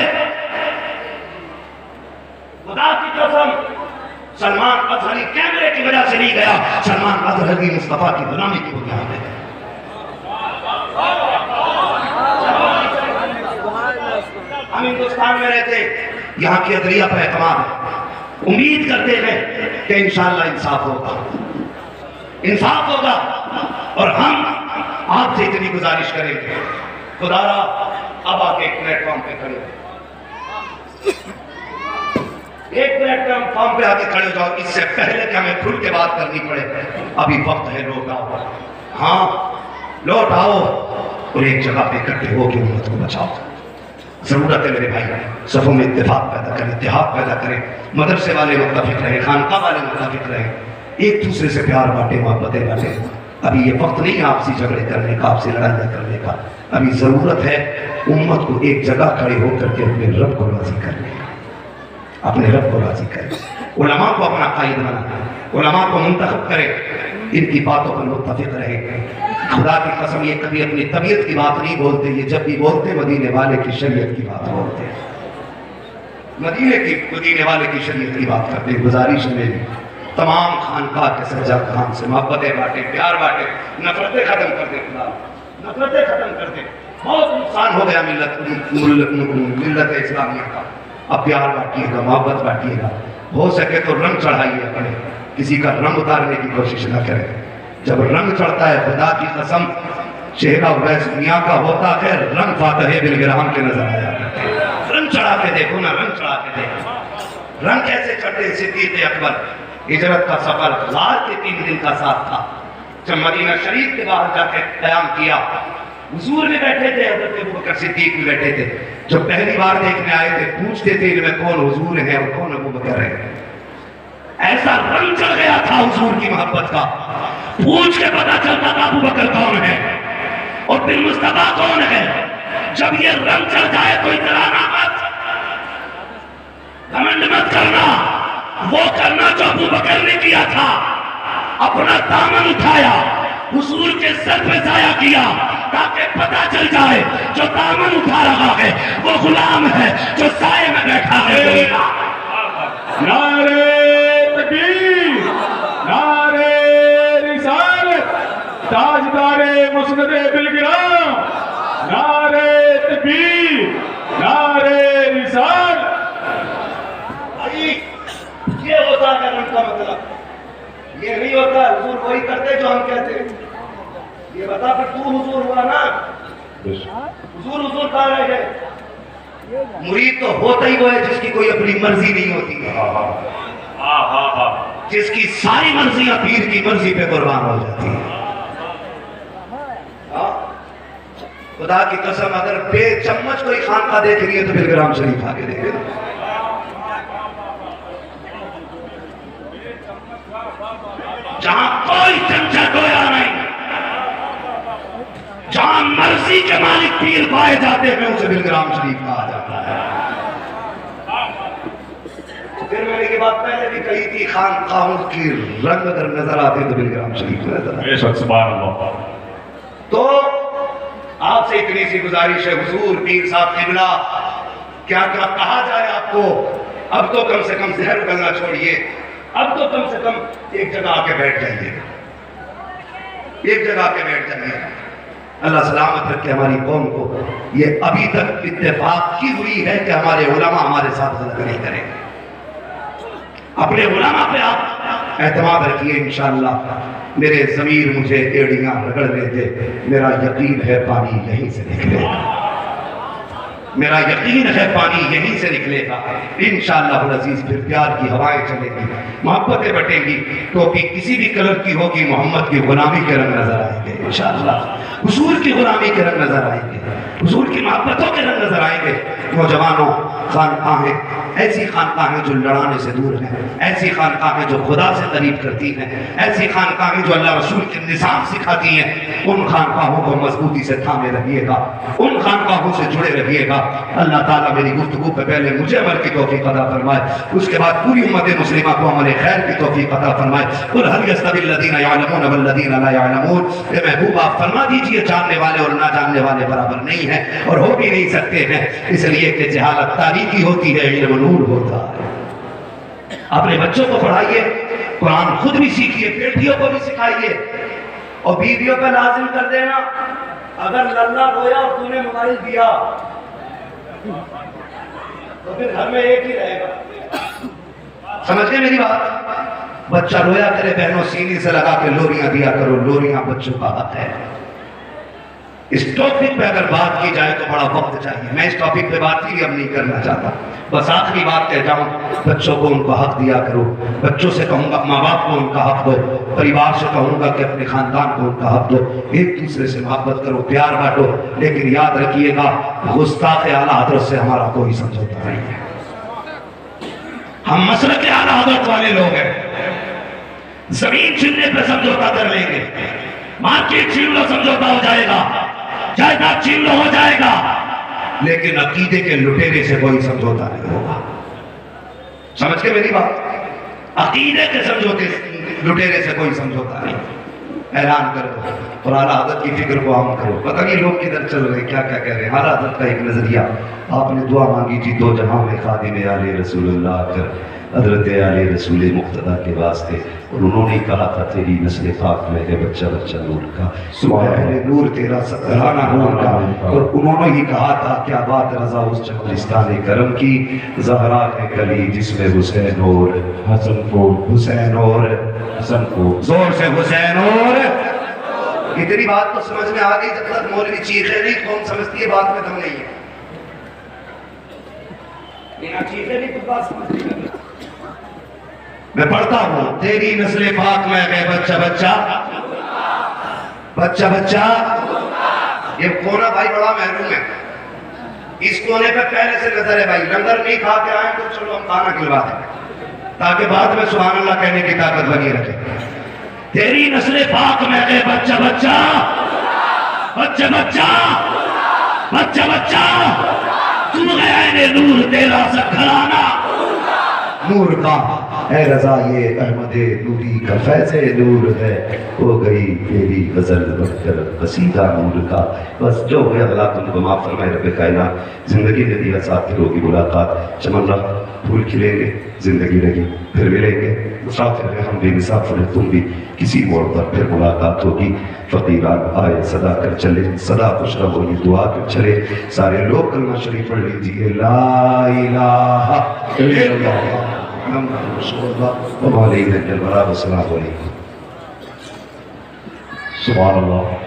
खुदा की कसम, सलमान अज़हरी कैमरे की वजह से नहीं गया, सलमान अज़हरी मुस्तफा की गुलामी की बुनियाद है। हम हिंदुस्तान में रहते, यहाँ की अदलिया पर एतमाद है, उम्मीद करते हैं कि इंशाअल्लाह इंसाफ होगा, इंसाफ होगा। और हम आपसे इतनी गुजारिश करेंगे, खुदारा अब आप एक प्लेटफॉर्म पे खड़े हो, एक प्लेटफॉर्म पे आके खड़े हो जाओ। इससे पहले कि हमें खुल के बात करनी पड़े, अभी वक्त है, लौट आओ, हाँ लौट आओ और एक जगह पे इकट्ठे होकर उम्मत को बचाओ। जरूरत है मेरे भाई, सफों में इत्तेफाक पैदा करें, इत्तेहाद पैदा करें, मदरसे वाले मुत्तफिक रहे, खानका वाले मुत्तफिक रहे, एक दूसरे से प्यार बांटे, मोहब्बतें बांटे। अभी ये वक्त नहीं है आपसी झगड़े करने का, आपसी लड़ाइयाँ करने का। अभी जरूरत है उम्मत को एक जगह खड़े होकर के अपने रब को राजी करने, अपने रब को राजी करें, उलमा को अपना कायद बनाए, उलमा को मुंतखब करें, इनकी बातों पर मुत्तफिक रहे। खुदा की कसम, ये कभी अपनी तबीयत की बात नहीं बोलते, ये जब भी बोलते मदीने वाले की शरीयत की बात बोलते हैं, मदीने वाले की शरीयत की बात करते हैं। गुजारिश में तमाम खानका के सज्जाद खान से मोहब्बतें बांटे, प्यार बांटे, नफरतें खत्म कर दे, खुदा नफरतें खत्म कर दे। बहुत नुकसान हो गया मिल्लत इस्लामिया का। अब प्यार बांटिएगा, मोहब्बत बांटिएगा, हो सके तो रंग चढ़ाइए अपने, किसी का रंग उतारने की कोशिश न करें। जब रंग चढ़ता है, खुदा की कसम चेहरा वैस मियाँ का होता है, रंग फातह बिलग्राम के नजर आया। रंग चढ़ा के देखो ना, रंग चढ़ा के देखो। रंग कैसे चढ़ते? सिद्दीक़ अकबर हिजरत का सफर लाल के 3 दिन का साथ था। जब मदीना शरीफ के बाहर जाके क़याम किया, हुजूर भी बैठे थे, हज़रत अबू बकर सिद्दीक़ भी बैठे थे। जो पहली बार देखने आए थे पूछते थे इनमें कौन हुजूर है और कौन अबू बकर है। ऐसा रंग चढ़ गया था हुजूर की मोहब्बत का। पूछ के पता चलता था अबू बकर कौन है और फिर मुस्तफा कौन है। जब ये रंग चढ़ जाए तो इतराना मत, घमंड मत करना। वो करना जो अबू बकर ने किया था, अपना दामन उठाया, हुजूर के सर पे साया किया, ताकि पता चल जाए जो दामन उठा रहा है वो गुलाम है, जो साए में बैठा है। नारे तकबीर, नारे रिसालत, ताजदारे मुस्नदे बिलग्राम, नारे तकबीर, नारे रिसालत। ये होता है रंग का मतलब, ये नहीं होता हुजूर वही करते जो हम कहते हैं। ये बता फिर तू हुजूर हुआ ना, हुजूर हुजूर कहाँ रह गए? मुरीद तो होता ही वो है जिसकी कोई अपनी मर्जी नहीं होती, जिसकी सारी मर्जियां पीर की मर्जी पे कुर्बान हो जाती है। खुदा की कसम अगर बेचम्मच कोई खानका देख रही है तो बिलग्राम शरीफ आगे देखे। जहां कोई चमचा टोया नहीं, जहां मर्जी के मालिक पीर पाए जाते हैं उसे बिलग्राम शरीफ कहा जाता है। फिर मैंने ये बात पहले भी कही थी, खानकाहों की रंग अगर नजर आते तो बिलग्राम शरीफ नजर आते। तो आपसे इतनी सी गुजारिश है हुजूर पीर साहब किबला, क्या क्या कहा जाए आपको। अब तो कम से कम जहर उगलना छोड़िए, अब तो कम से कम एक जगह आके बैठ जाइए, एक जगह आके बैठ जाइए। अल्लाह सलामत रखे हमारी कौम को। ये अभी तक इत्तेफाक की हुई है कि हमारे उलमा हमारे साथ गलत नहीं करेंगे। अपने उलमा पे आप एतमाद रखिए, इंशाअल्लाह। मेरे ज़मीर मुझे एड़ियां रगड़ रहे थे, मेरा यकीन है पानी यहीं से निकलेगा, मेरा यकीन है पानी यहीं से निकलेगा इंशाअल्लाह अज़ीज़। फिर प्यार की हवाएं चलेंगी, मोहब्बतें बटेंगी, टोपी किसी भी कलर की होगी, मोहम्मद की गुलामी के रंग नजर आएंगे इंशाअल्लाह, हुजूर की गुलामी के रंग नजर आएंगे, हुजूर की मोहब्बतों के रंग नजर आएंगे। नौजवानों, खानकाहें ऐसी खानकाहें जो लड़ाने से दूर हैं, ऐसी खानकाहें जो खुदा से करीब करती हैं, ऐसी खानकाहें जो अल्लाह रसूल के निज़ाम सिखाती हैं, उन खानकाहों को मजबूती से थामे रहिएगा, उन खानकाहों से जुड़े रहिएगा। अल्लाह ताला मेरी गुफ्तगू पे पहले मुझे अमल की तौफीक अता फरमाए, उसके बाद पूरी उम्मत मुस्लिमा को अमल खैर की तौफीक अता फरमाए। कुल हल यस्तविल लदीना यअलमून वल लदीना ला यअलमून। ए महबूब आप फरमा दीजिए जानने वाले और ना जानने वाले बराबर नहीं हैं और हो भी नहीं सकते हैं, इसलिए कि जहालत तारीकी होती है, इल्म नूर होता है। अपने बच्चों को पढ़ाइए, कुरान खुद भी सीखिए, बेटियों को भी सिखाइए और बीवियों पर लाजिम कर देना, अगर लल्ला रोया और तूने मोबाइल दिया तो फिर घर में एक ही रहेगा। समझ गए मेरी बात? बच्चा रोया करे, बहनों सीने से लगा के लोरियां दिया करो, लोरियां बच्चों का हक है। इस टॉपिक पे अगर बात की जाए तो बड़ा वक्त चाहिए, मैं इस टॉपिक पे बात ही अब नहीं करना चाहता। बस आखिरी बात कह जाऊं, बच्चों को उनको हक दिया करो, बच्चों से कहूंगा माँ बाप को उनका हक दो, परिवार से कहूंगा कि अपने खानदान को उनका हक दो, एक दूसरे से मोहब्बत करो, प्यार बांटो, लेकिन याद रखिएगा गुस्ताखे आला हज़रत से हमारा कोई समझौता नहीं है। हम मसलक के आला हज़रत वाले लोग हैं, जमीन छीनने पर समझौता कर लेंगे, मार्केट छीन लो समझौता हो जाएगा, जायदाद छीन लो हो जाएगा, लेकिन अकीदे के लुटेरे से कोई समझौता नहीं होगा। समझ के मेरी बात? अकीदे के समझौते लुटेरे से कोई समझौता नहीं। ऐलान कर दो और आला हज़रत की फिक्र को आम करो। पता नहीं लोग किधर चल रहे, क्या क्या कह रहे हैं। आला हज़रत का एक नजरिया, आपने दुआ मांगी थी दो जहां में खादिम आले रसूलुल्लाह कर, हजरत आले रसूल मुक्तदा के वास्ते, और उन्होंने कहा था तेरी नस्ल पाक में है बच्चा बच्चा नूर का, सुबह नूर तेरा सतराना नूर का। और उन्होंने ही कहा था क्या बात रजा उस चमलिस्तान करम की, जहरा के गली जिसमें हुसैन और हसन को हुसैन और हसन को जोर से हुसैन और। इतनी बात तो समझ में आ गई, जब तक मौलवी चीखे नहीं कौन समझती है बात में दम नहीं है। बिना चीखे नहीं तो बात समझ नहीं लगी। मैं पढ़ता हूं तेरी नस्ल पाक में है बच्चा बच्चा बच्चा बच्चा। ये कोना भाई बड़ा महरूम है, इस कोने पे पहले से नजर है भाई, लंगर नहीं खा के आए तो चलो हम खाना खिलवा दें ताकि बाद में सुभान अल्लाह कहने की ताकत बनी रखे। तेरी नस्ल पाक में है बच्चा बच्चा बच्चा बच्चा बच्चा बच्चा, तू है नूर तेरा सब घराना नूर का है रजा ये अहमद नूरी का फैज़ नूर है, हो गई तेरी गजल बनकर कसीदा नूर का। बस जो हो गया अल्लाह तुमको माफ फरमाए रब्बे कायनात। जिंदगी में दिया साथ फिर होगी मुलाकात, चमन रहा फूल खिलेंगे जिंदगी रही फिर मिलेंगे, मुसाफिर हैं हम भी मुसाफिर हैं तुम भी, किसी मोड़ पर फिर मुलाकात होगी। फकीरान आए सदा कर चले, सदा खुश रहो ये दुआ कर चले। सारे लोग कलमा शरीफ पढ़ लीजिए, ला इलाहा इल्लल्लाह मुहम्मद रसूलुल्लाह व अलैहि वसल्लम। सुभान अल्लाह।